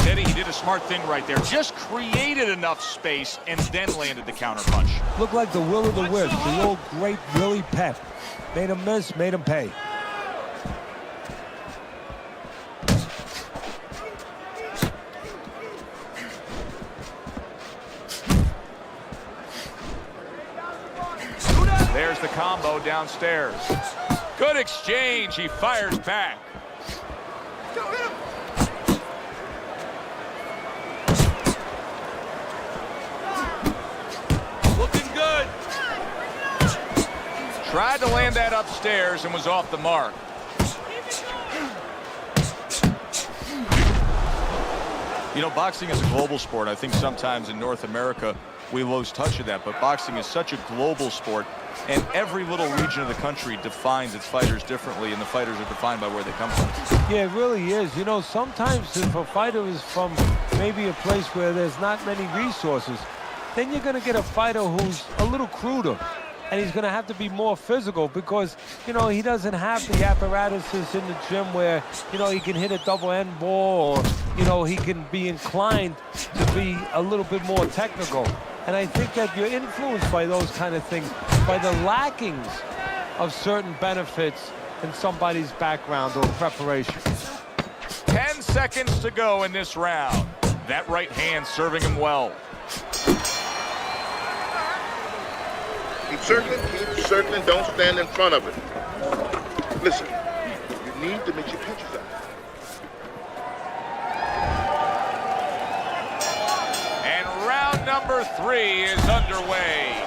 Teddy, he did a smart thing right there. Just created enough space and then landed the counter punch. Looked like the will of the wisp, the old great Willie Pep. Made him miss, made him pay. There's the combo downstairs. Good exchange. He fires back. Looking good. Tried to land that upstairs and was off the mark. You know, boxing is a global sport. I think sometimes in North America we lose touch of that, but boxing is such a global sport, and every little region of the country defines its fighters differently, and the fighters are defined by where they come from. Yeah, it really is. You know, sometimes if a fighter is from maybe a place where there's not many resources, then you're going to get a fighter who's a little cruder. And he's going to have to be more physical because, you know, he doesn't have the apparatuses in the gym where, you know, he can hit a double end ball or, you know, he can be inclined to be a little bit more technical. And I think that you're influenced by those kind of things, by the lackings of certain benefits in somebody's background or preparation. 10 seconds to go in this round. That right hand serving him well. Keep circling, don't stand in front of it. Listen, you need to make your pitches out. And round number 3 is underway.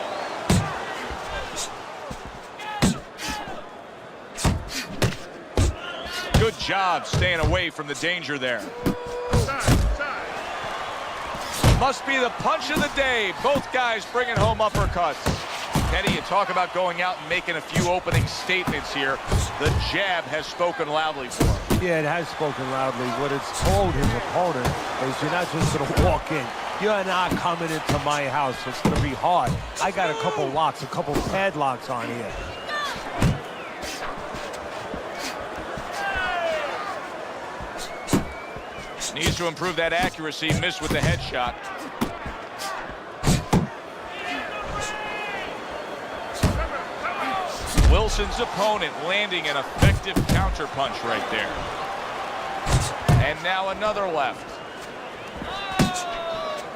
Good job staying away from the danger there. Must be the punch of the day. Both guys bringing home uppercuts. Teddy, you talk about going out and making a few opening statements here. The jab has spoken loudly for him. Yeah, it has spoken loudly. What it's told his opponent is you're not just going to walk in. You're not coming into my house. It's going to be hard. I got a couple locks, a couple padlocks on here. Needs to improve that accuracy. Missed with the headshot. Wilson's opponent landing an effective counterpunch right there. And now another left.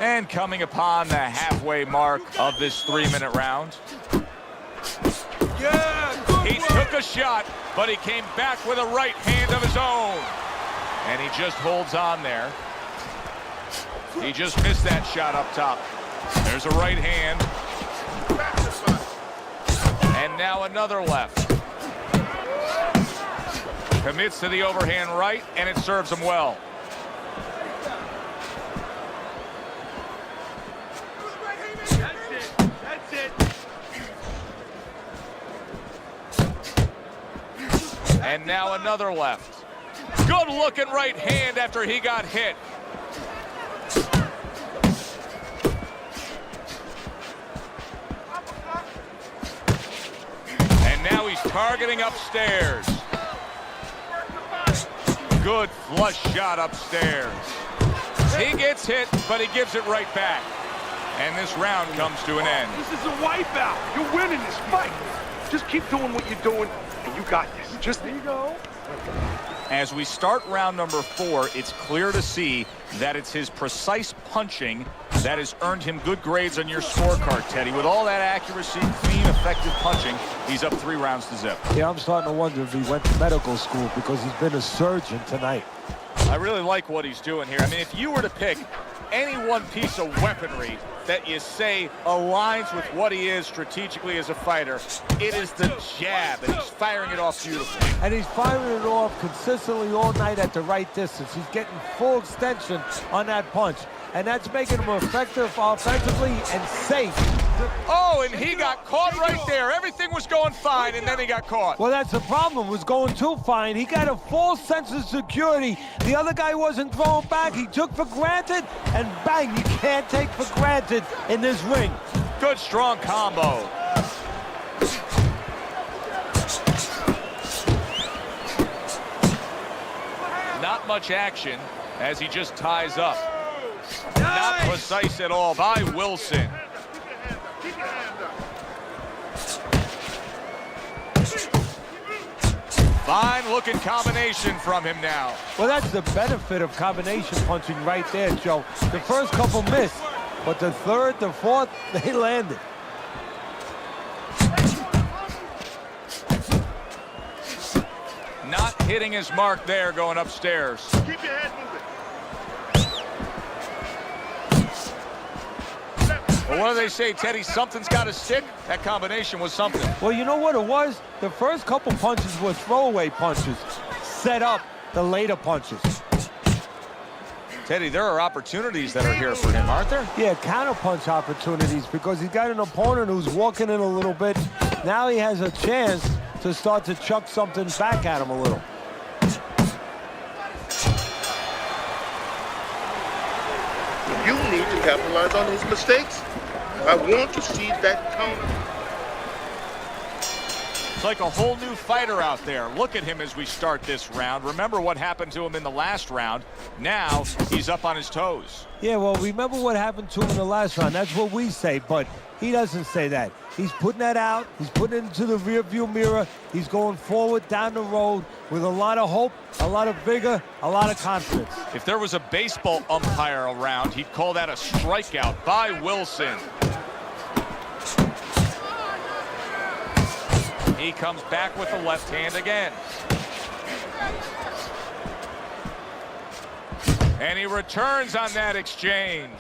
And coming upon the halfway mark of this 3-minute round. He took a shot, but he came back with a right hand of his own. And he just holds on there. He just missed that shot up top. There's a right hand. And now another left. Commits to the overhand right, and it serves him well. That's it. And now another left. Good looking right hand after he got hit. And now he's targeting upstairs. Good flush shot upstairs. He gets hit, but he gives it right back. And this round comes to an end. This is a wipeout. You're winning this fight. Just keep doing what you're doing, and you got this. Just there you go. As we start round number 4, it's clear to see that it's his precise punching that has earned him good grades on your scorecard, Teddy. With all that accuracy, clean, effective punching, he's up 3 rounds to zip. Yeah, I'm starting to wonder if he went to medical school because he's been a surgeon tonight. I really like what he's doing here. I mean, if you were to pick any one piece of weaponry that you say aligns with what he is strategically as a fighter, it is the jab, and he's firing it off beautifully. And he's firing it off consistently all night at the right distance. He's getting full extension on that punch, and that's making him effective offensively and safe. Oh, and he got caught right there. Everything was going fine, and then he got caught. Well, that's the problem. It was going too fine. He got a false sense of security. The other guy wasn't throwing back. He took for granted, and bang, you can't take for granted in this ring. Good, strong combo. Not much action as he just ties up. Not precise at all by Wilson. Fine looking combination from him now. Well, that's the benefit of combination punching right there, Joe. The first couple missed, but the third, the fourth, they landed. Not hitting his mark there going upstairs. Keep your head moving. Well, what do they say, Teddy? Something's got to stick. That combination was something. Well, you know what it was? The first couple punches were throwaway punches, set up the later punches. Teddy, there are opportunities that are here for him, aren't there? Yeah, counter-punch opportunities because he's got an opponent who's walking in a little bit. Now he has a chance to start to chuck something back at him a little. You need to capitalize on his mistakes. I want to see that counter. It's like a whole new fighter out there. Look at him as we start this round. Remember what happened to him in the last round. Now he's up on his toes. Yeah, well, remember what happened to him in the last round. That's what we say, but he doesn't say that. He's putting that out. He's putting it into the rearview mirror. He's going forward down the road with a lot of hope, a lot of vigor, a lot of confidence. If there was a baseball umpire around, he'd call that a strikeout by Wilson. He comes back with the left hand again. And he returns on that exchange.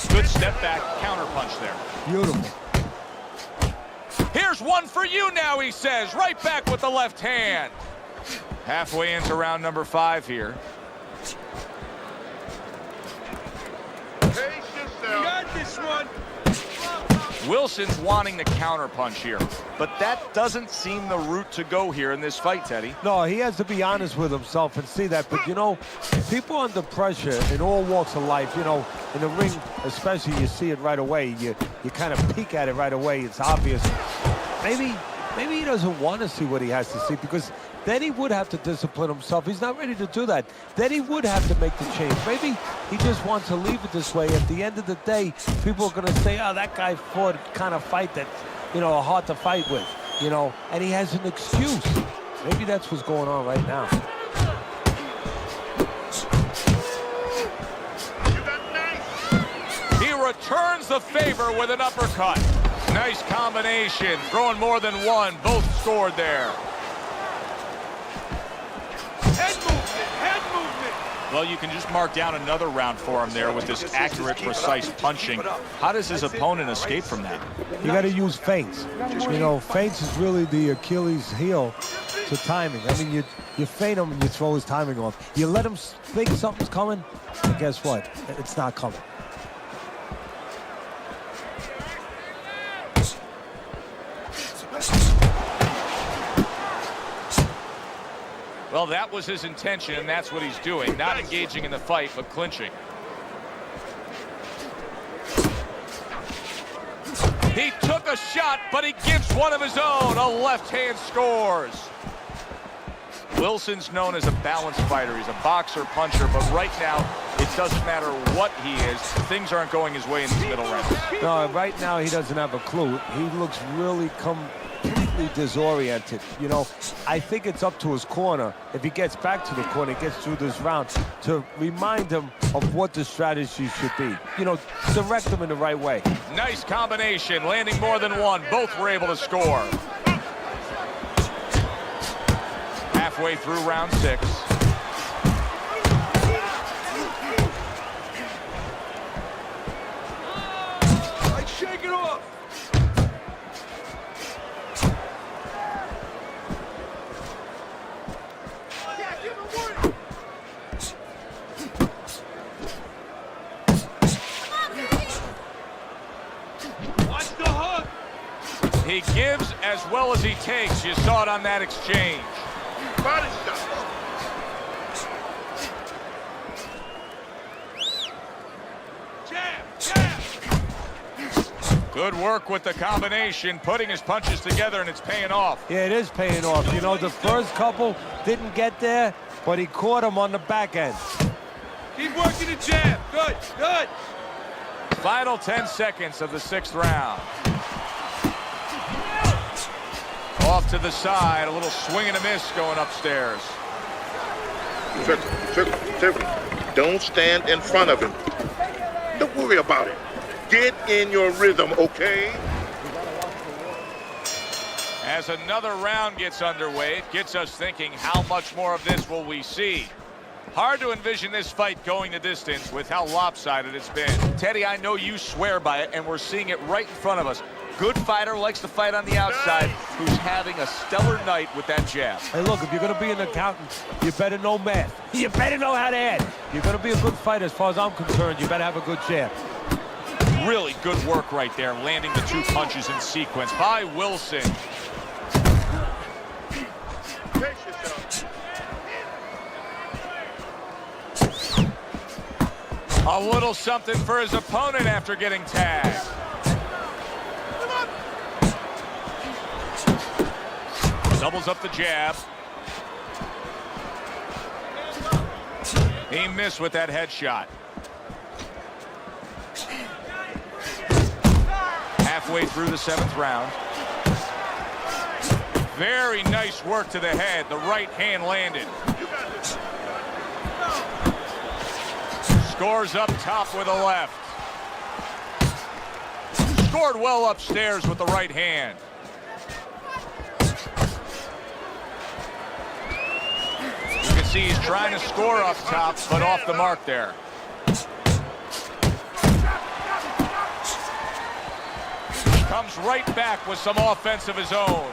Good step back counter punch there. Beautiful. Here's one for you now, he says. Right back with the left hand. Halfway into round number 5 here. Pace yourself. Got this one. Wilson's wanting the counter punch here, but that doesn't seem the route to go here in this fight, Teddy. No, he has to be honest with himself and see that. But, you know, people under pressure in all walks of life, you know, in the ring especially, you see it right away. You kind of peek at it right away. It's obvious. Maybe he doesn't want to see what he has to see, because then he would have to discipline himself. He's not ready to do that. Then he would have to make the change. Maybe he just wants to leave it this way. At the end of the day, people are going to say, oh, that guy fought a kind of fight that, you know, hard to fight with, you know, and he has an excuse. Maybe that's what's going on right now. He returns the favor with an uppercut. Nice combination, throwing more than one. Both scored there. Head movement, head movement. Well, you can just mark down another round for him there with this accurate, precise punching. How does his opponent escape from that? You got to use feints. You know, feints is really the Achilles heel to timing. I mean, you feint him and you throw his timing off. You let him think something's coming, and guess what? It's not coming. Well, that was his intention, and that's what he's doing. Not engaging in the fight, but clinching. He took a shot, but he gives one of his own. A left hand scores. Wilson's known as a balanced fighter. He's a boxer, puncher, but right now, it doesn't matter what he is. Things aren't going his way in these middle rounds. No, right now he doesn't have a clue. He looks really completely disoriented. You know, I think it's up to his corner, if he gets back to the corner, gets through this round, to remind him of what the strategy should be. You know, direct him in the right way. Nice combination, landing more than one. Both were able to score. Halfway through round 6. Like, shake it off. Watch the hook. He gives as well as he takes. You saw it on that exchange. Body shot. Jab, jab. Good work with the combination, putting his punches together, and it's paying off. Yeah, it is paying off. You know, the first couple didn't get there, but he caught him on the back end. Keep working the jab. Good, good. Final 10 seconds of the 6th round. Off to the side, a little swing and a miss going upstairs. Tiffany, don't stand in front of him. Don't worry about it. Get in your rhythm, okay? As another round gets underway, it gets us thinking, how much more of this will we see? Hard to envision this fight going the distance with how lopsided it's been. Teddy, I know you swear by it, and we're seeing it right in front of us. Good fighter likes to fight on the outside, who's having a stellar night with that jab. Hey, look, if you're going to be an accountant, you better know math. You better know how to add. You're going to be a good fighter, as far as I'm concerned. You better have a good jab. Really good work right there, landing the 2 punches in sequence by Wilson. A little something for his opponent after getting tagged. Doubles up the jab. He missed with that headshot. Halfway through the 7th round. Very nice work to the head. The right hand landed. Scores up top with a left. Scored well upstairs with the right hand. You can see he's trying to score up top, but off the mark there. Comes right back with some offense of his own.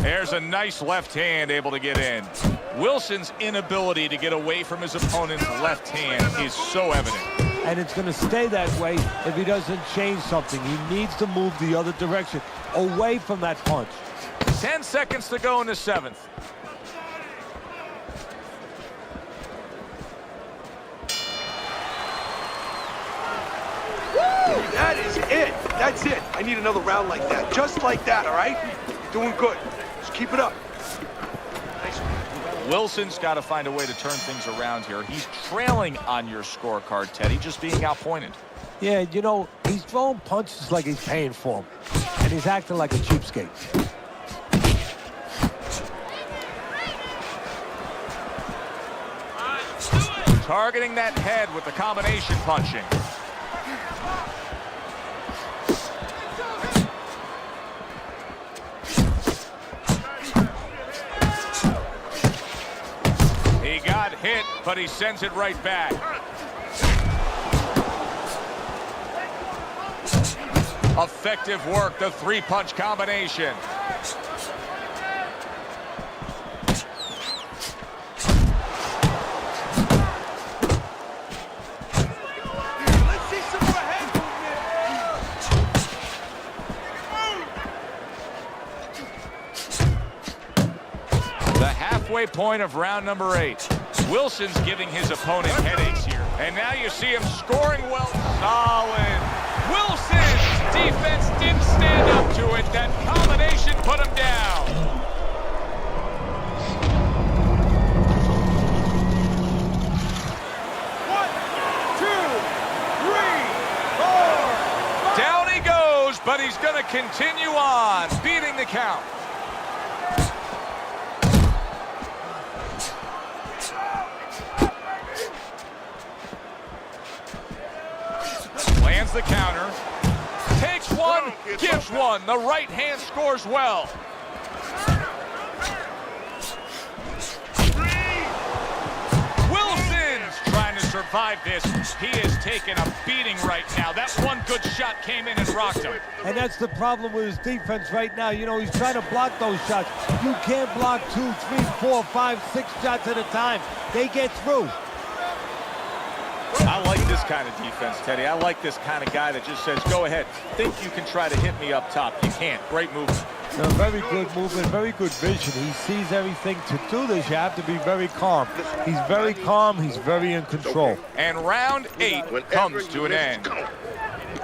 There's a nice left hand able to get in. Wilson's inability to get away from his opponent's left hand is so evident. And it's going to stay that way if he doesn't change something. He needs to move the other direction, away from that punch. 10 seconds to go in the 7th. That is it. That's it. I need another round like that. Just like that, all right? You're doing good. Just keep it up. Nice. Wilson's got to find a way to turn things around here. He's trailing on your scorecard, Teddy, just being outpointed. Yeah, you know, he's throwing punches like he's paying for them. And he's acting like a cheapskate. Targeting that head with the combination punching. He got hit, but he sends it right back. Effective work, the 3-punch combination. Let's see some more head movement. The halfway point of round number 8. Wilson's giving his opponent headaches here. And now you see him scoring well. Solid. Wilson's defense didn't stand up to it. That combination put him down. One, two, three, four. Down he goes, but he's going to continue on, beating the count. Lands the counter. Takes one, gives one. The right hand scores well. Wilson's trying to survive this. He is taking a beating right now. That one good shot came in and rocked him. And that's the problem with his defense right now. You know, he's trying to block those shots. You can't block 2, 3, 4, 5, 6 shots at a time. They get through. I like this kind of defense, Teddy. I like this kind of guy that just says, go ahead, think you can try to hit me up top. You can't. Great movement. No, very good movement, very good vision. He sees everything. To do this, you have to be very calm. He's very calm. He's very in control. And round 8 comes to an end.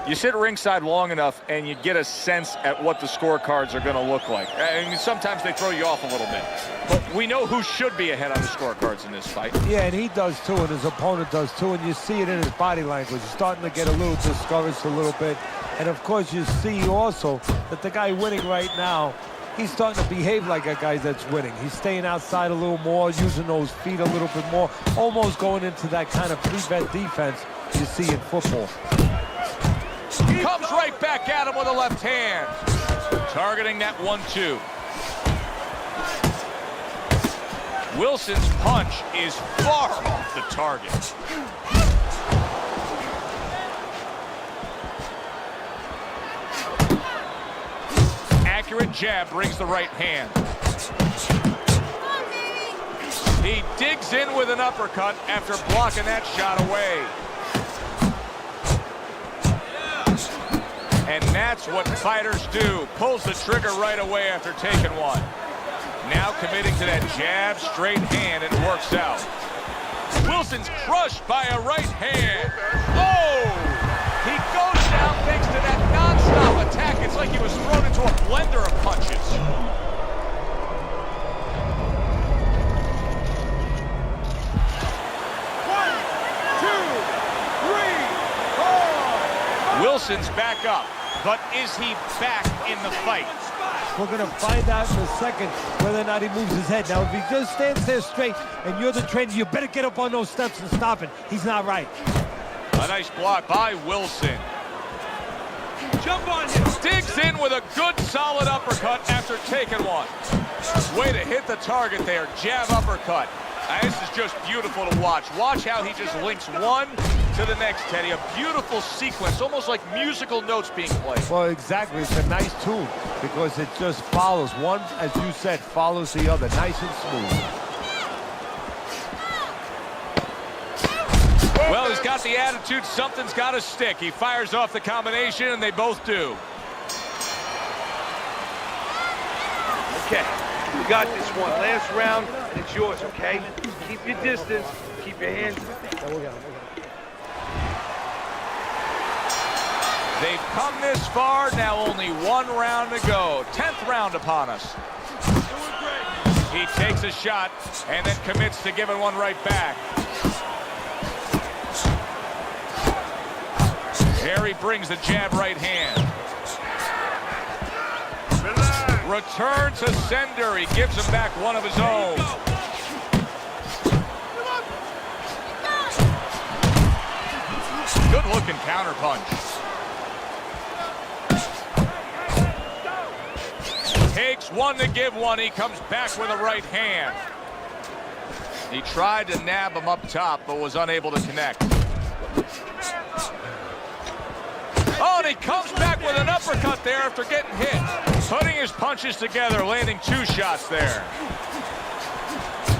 You sit ringside long enough and you get a sense at what the scorecards are going to look like. I mean, sometimes they throw you off a little bit. But we know who should be ahead on the scorecards in this fight. Yeah, and he does too, and his opponent does too, and you see it in his body language. He's starting to get a little discouraged a little bit. And of course, you see also that the guy winning right now, he's starting to behave like a guy that's winning. He's staying outside a little more, using those feet a little bit more, almost going into that kind of prevent defense you see in football. Comes right back at him with a left hand. Targeting that 1-2. Wilson's punch is far off the target. Accurate jab brings the right hand. He digs in with an uppercut after blocking that shot away. And that's what fighters do. Pulls the trigger right away after taking one. Now committing to that jab, straight hand, and works out. Wilson's crushed by a right hand. Oh! He goes down thanks to that non-stop attack. It's like he was thrown into a blender of punches. One, two, three, four. Wilson's back up, but is he back in the fight? We're going to find out in a second whether or not he moves his head. Now, if he just stands there straight and you're the trainer, you better get up on those steps and stop it. He's not right. A nice block by Wilson. Jump on him. Digs in with a good solid uppercut after taking one. Way to hit the target there. Jab uppercut. This is just beautiful to watch. Watch how he just links one to the next, Teddy. A beautiful sequence, almost like musical notes being played. Well, exactly. It's a nice tune because it just follows. One, as you said, follows the other. Nice and smooth. Well, he's got the attitude. Something's got to stick. He fires off the combination, and they both do. Okay, we got this one. Last round, and it's yours, okay? Keep your distance. Keep your hands. They've come this far. Now only one round to go. 10th round upon us. He takes a shot and then commits to giving one right back. Harry brings the jab right hand. Return to sender. He gives him back one of his own. Good looking counter punch. Takes one to give one. He comes back with a right hand. He tried to nab him up top, but was unable to connect. Oh, and he comes back with an uppercut there after getting hit. Putting his punches together, landing two shots there.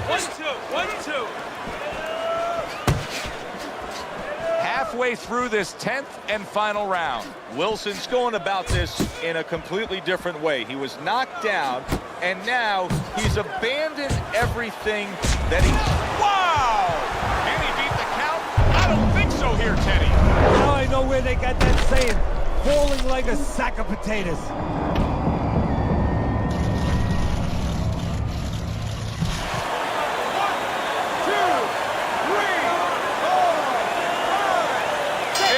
1-2, 1-2. Halfway through this 10th and final round. Wilson's going about this in a completely different way. He was knocked down, and now he's abandoned everything that he... Wow! Can he beat the count? I don't think so here, Teddy. Now I know where they got that saying, falling like a sack of potatoes.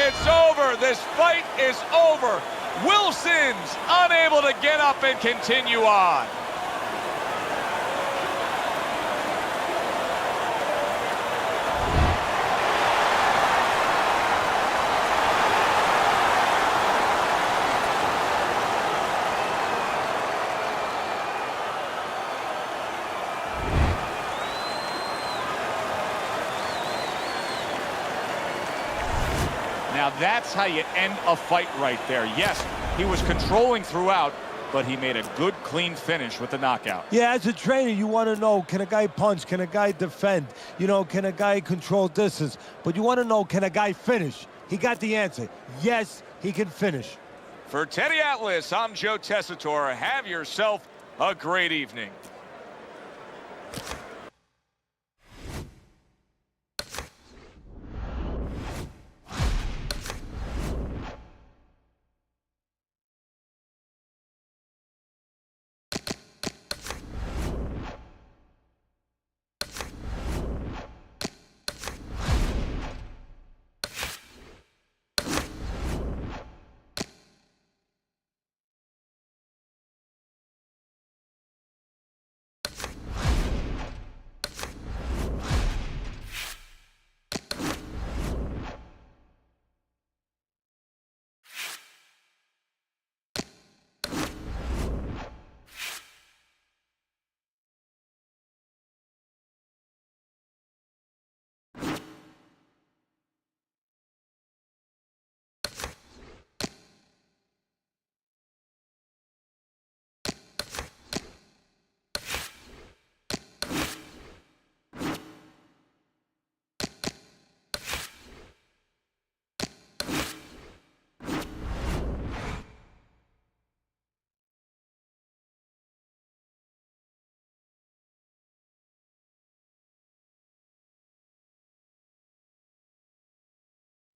It's over. This fight is over. Wilson's unable to get up and continue on. Now that's how you end a fight right there. Yes, he was controlling throughout, but he made a good, clean finish with the knockout. Yeah, as a trainer, you want to know, can a guy punch? Can a guy defend? You know, can a guy control distance? But you want to know, can a guy finish? He got the answer. Yes, he can finish. For Teddy Atlas, I'm Joe Tessitore. Have yourself a great evening.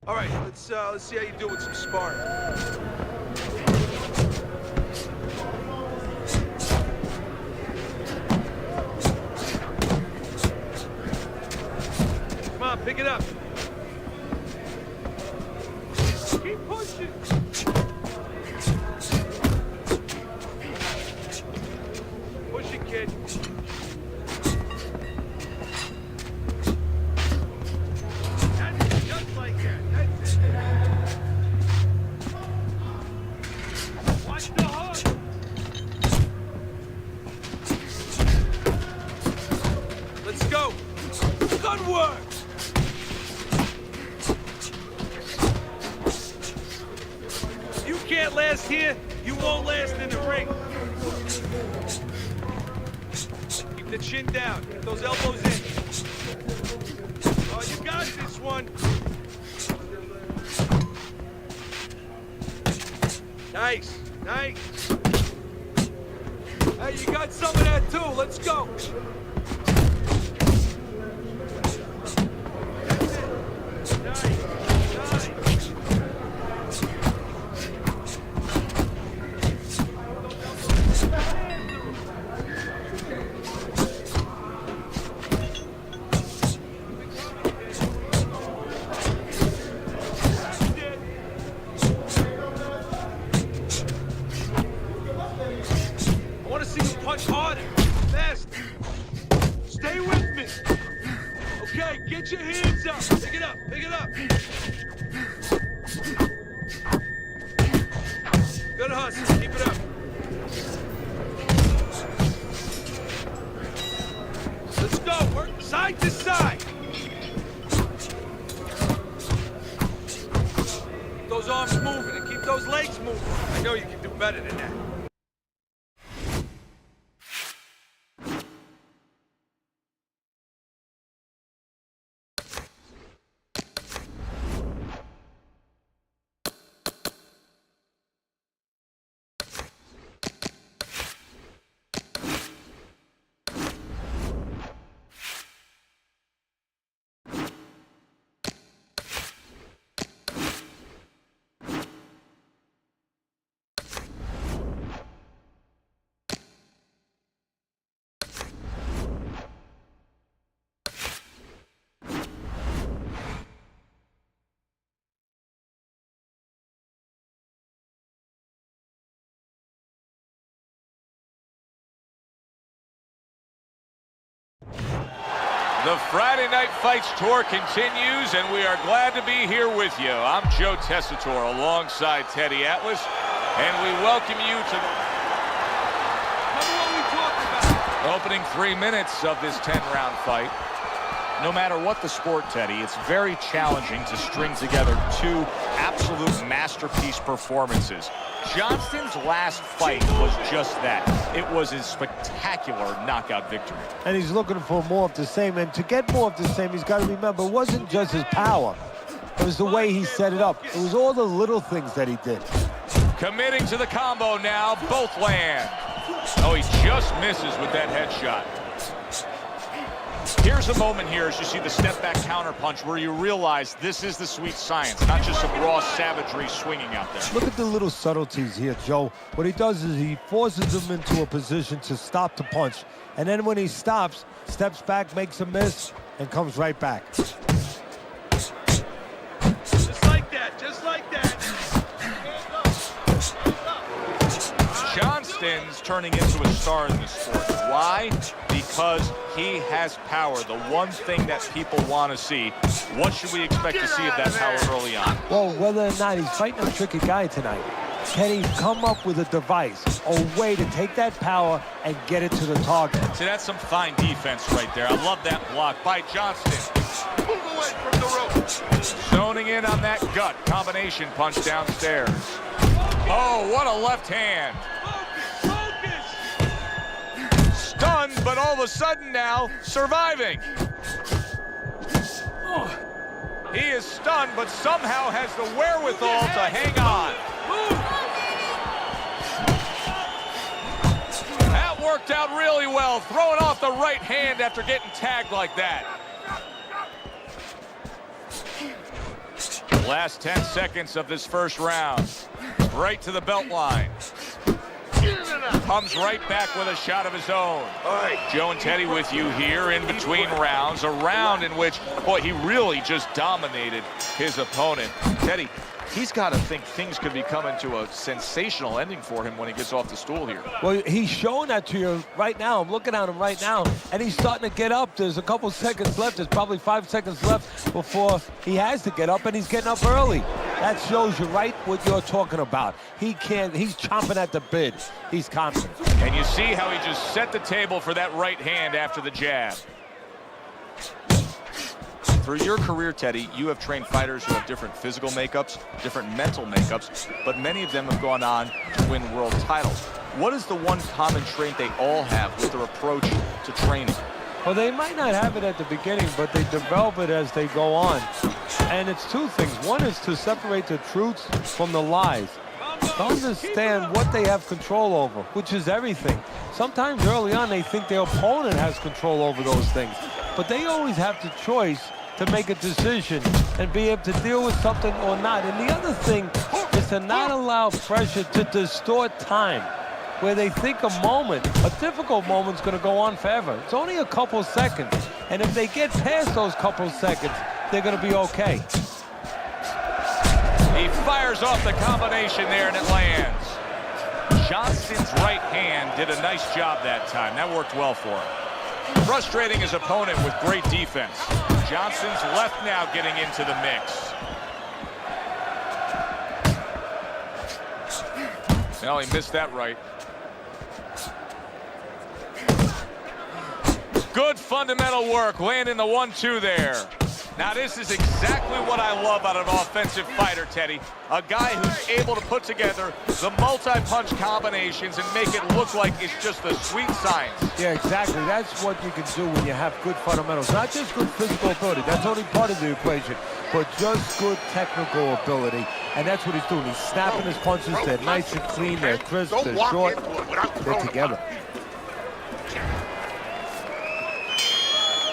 All right, let's see how you do with some sparring. Come on, pick it up. Keep pushing. Push it, kid. That's it, just like that. That's it. Watch the hook. Let's go. Good work. You can't last here, you won't last in the ring. Keep the chin down, get those elbows in. Oh, you got this one. Nice, nice. Hey, you got some of that too, let's go. That's it. Nice, nice. I want to see you punch harder, faster. Stay with me. Okay, get your hands up. Pick it up, pick it up. Good hustle, keep it up. Let's go, work side to side. Keep those arms moving and keep those legs moving. I know you can do better than that. The Friday Night Fights tour continues, and we are glad to be here with you. I'm Joe Tessitore alongside Teddy Atlas, and we welcome you to the opening 3 minutes of this 10-round fight. No matter what the sport, Teddy, it's very challenging to string together two absolute masterpiece performances. Johnston's last fight was just that. It was a spectacular knockout victory. And he's looking for more of the same. And to get more of the same, he's got to remember, it wasn't just his power. It was the way he set it up. It was all the little things that he did. Committing to the combo now, both land. Oh, he just misses with that headshot. Here's a moment here as you see the step-back counterpunch where you realize this is the sweet science, not just some raw savagery swinging out there. Look at the little subtleties here, Joe. What he does is he forces him into a position to stop the punch. And then when he stops, steps back, makes a miss, and comes right back. Just like that, just like that. Johnston's turning into a star in this sport. Why? Because he has power, the one thing that people want to see. What should we expect to see of that power early on? Well, whether or not he's fighting a tricky guy tonight, can he come up with a device, a way to take that power and get it to the target? See, that's some fine defense right there. I love that block by Johnston. Move away from the rope. Zoning in on that gut combination punch downstairs. Oh, what a left hand. Stunned, but all of a sudden now, surviving. He is stunned, but somehow has the wherewithal to hang on. That worked out really well, throwing off the right hand after getting tagged like that. Last 10 seconds of this first round. Right to the belt line. Comes right back with a shot of his own. Joe and Teddy with you here in between rounds. A round in which, boy, he really just dominated his opponent. Teddy, he's got to think things could be coming to a sensational ending for him when he gets off the stool here. Well, he's showing that to you right now. I'm looking at him right now, and he's starting to get up. There's a couple seconds left. There's probably 5 seconds left before he has to get up, and he's getting up early. That shows you right what you're talking about. He's chomping at the bit. He's confident. And you see how he just set the table for that right hand after the jab. Through your career, Teddy, you have trained fighters who have different physical makeups, different mental makeups, but many of them have gone on to win world titles. What is the one common trait they all have with their approach to training? Well, they might not have it at the beginning, but they develop it as they go on. And it's two things. One is to separate the truths from the lies. To understand what they have control over, which is everything. Sometimes early on they think their opponent has control over those things, but they always have the choice to make a decision and be able to deal with something or not. And the other thing is to not allow pressure to distort time, where they think a moment, a difficult moment's gonna go on forever. It's only a couple seconds, and if they get past those couple seconds, they're gonna be okay. He fires off the combination there, and it lands. Johnston's right hand did a nice job that time. That worked well for him. Frustrating his opponent with great defense. Johnston's left now getting into the mix. No, he missed that right. Good fundamental work, landing the 1-2 there. Now this is exactly what I love out of an offensive fighter, Teddy. A guy who's able to put together the multi-punch combinations and make it look like it's just the sweet science. Yeah, exactly. That's what you can do when you have good fundamentals. Not just good physical ability. That's only part of the equation. But just good technical ability. And that's what he's doing. He's snapping his punches. They're nice and clean. They're crisp. They're short. They're together.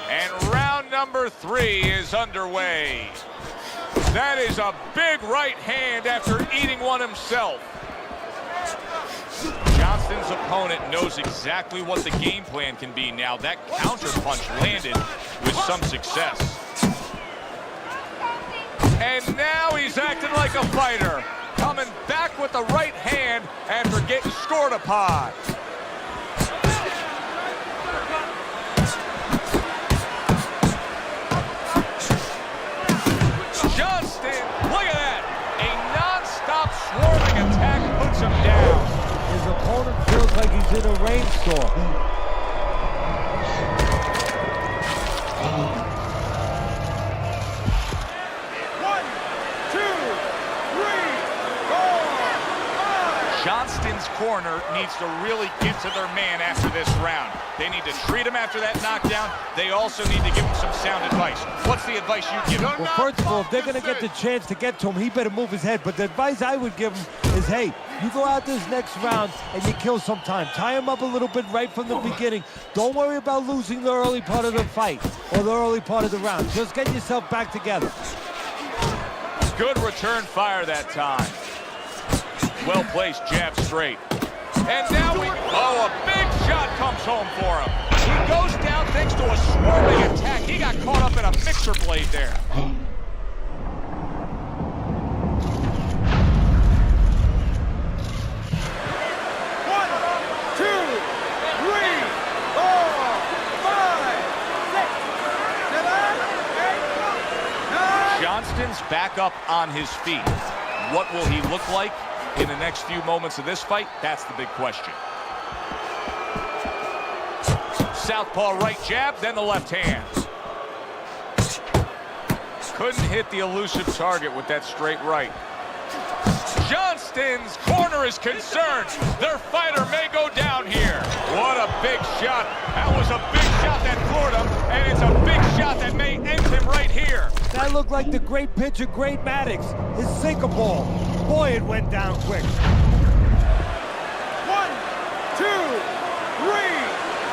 And round number 3 is underway. That is a big right hand after eating one himself. Johnston's opponent knows exactly what the game plan can be now. That counter punch landed with some success. And now he's acting like a fighter, coming back with the right hand after getting scored upon. Johnston, look at that. A non-stop swarming attack puts him down. His opponent feels like he's in a rainstorm. Johnston's corner needs to really get to their man after this round. They need to treat him after that knockdown. They also need to give him some sound advice. What's the advice you give him? Well, first of all, if they're going to get the chance to get to him, he better move his head. But the advice I would give him is, hey, you go out this next round and you kill some time. Tie him up a little bit right from the beginning. Don't worry about losing the early part of the fight or the early part of the round. Just get yourself back together. Good return fire that time. Well-placed jab straight. And now a big shot comes home for him. He goes down thanks to a swarming attack. He got caught up in a mixer blade there. Johnston's back up on his feet. What will he look like in the next few moments of this fight? That's the big question. Southpaw right jab, then the left hand. Couldn't hit the elusive target with that straight right. Johnston's corner is concerned. Their fighter may go down here. What a big shot. That was a big shot that floored him, and it's a big shot that may end him right here. That looked like the great pitcher, Great Maddox, his sinker ball. Boy, it went down quick. 1, 2, 3,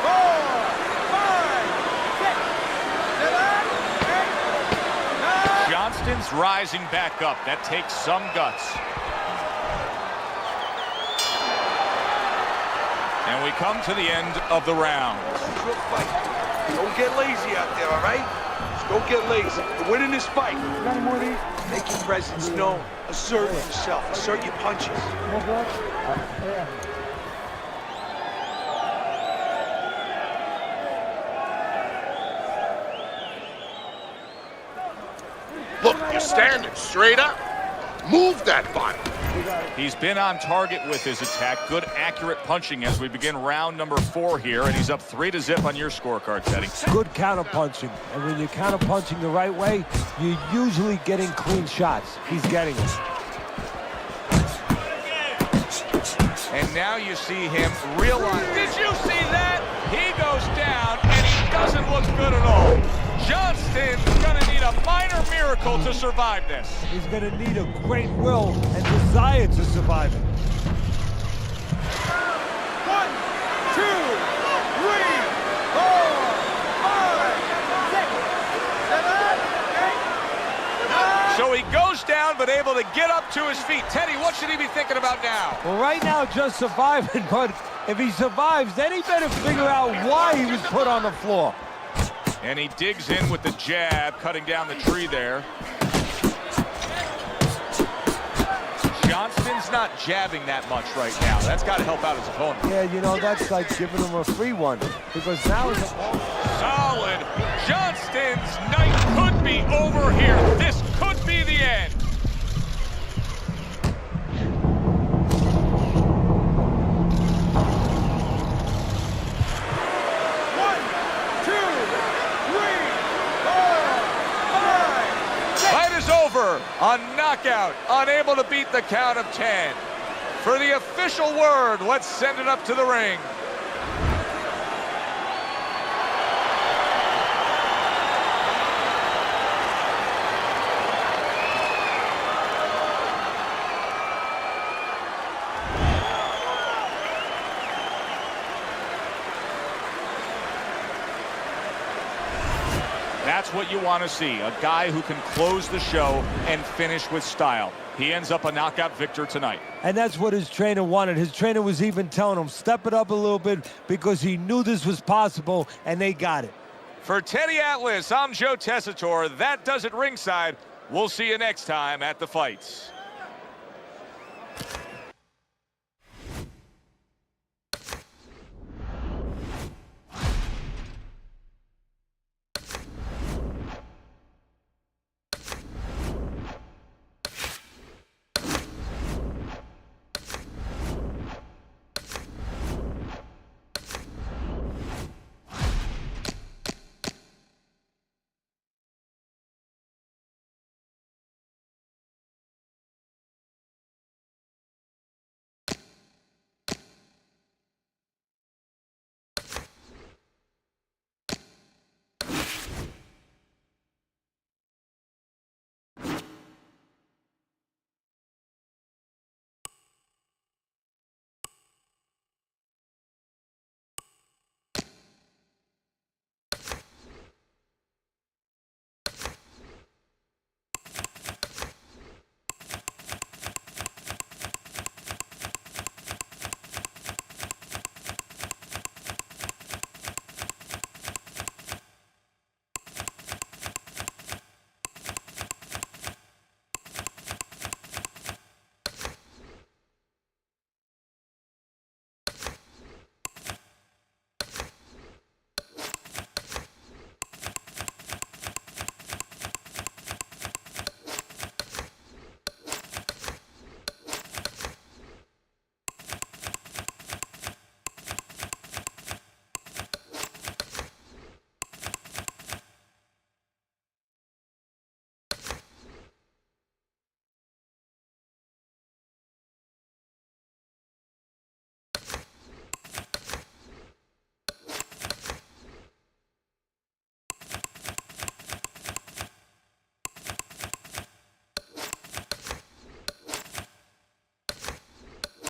4, 5, 6, 7, 8, 9. Johnston's rising back up. That takes some guts. And we come to the end of the round. Good fight. Don't get lazy out there, all right? Just don't get lazy. You're winning this fight. Make your presence known. Assert yourself. Assert your punches. Look, you're standing straight up. Move that body. He's been on target with his attack. Good, accurate punching as we begin round number 4 here, and he's up 3-0 on your scorecard, Teddy. Good counter-punching. And when you're counter-punching the right way, you're usually getting clean shots. He's getting them. And now you see him realize. Did you see that? He goes down, and he doesn't look good at all. Johnston's going to need a minor miracle to survive this. He's going to need a great will and desire to survive it. 1, 2, 3, 4, 5, 6, 7, 8, 9. So he goes down, but able to get up to his feet. Teddy, what should he be thinking about now? Well, right now, just surviving, but if he survives, then he better figure out why he was put on the floor. And he digs in with the jab, cutting down the tree there. Johnston's not jabbing that much right now. That's got to help out his opponent. Yeah, you know, that's like giving him a free one. Because now it's solid. Johnston's night could be over here. This could be the end. Over. A knockout, unable to beat the count of 10. For the official word, let's send it up to the ring. That's what you want to see, a guy who can close the show and finish with style. He ends up a knockout victor tonight. And that's what his trainer wanted. His trainer was even telling him, step it up a little bit, because he knew this was possible, and they got it. For Teddy Atlas, I'm Joe Tessitore. That does it ringside. We'll see you next time at the fights.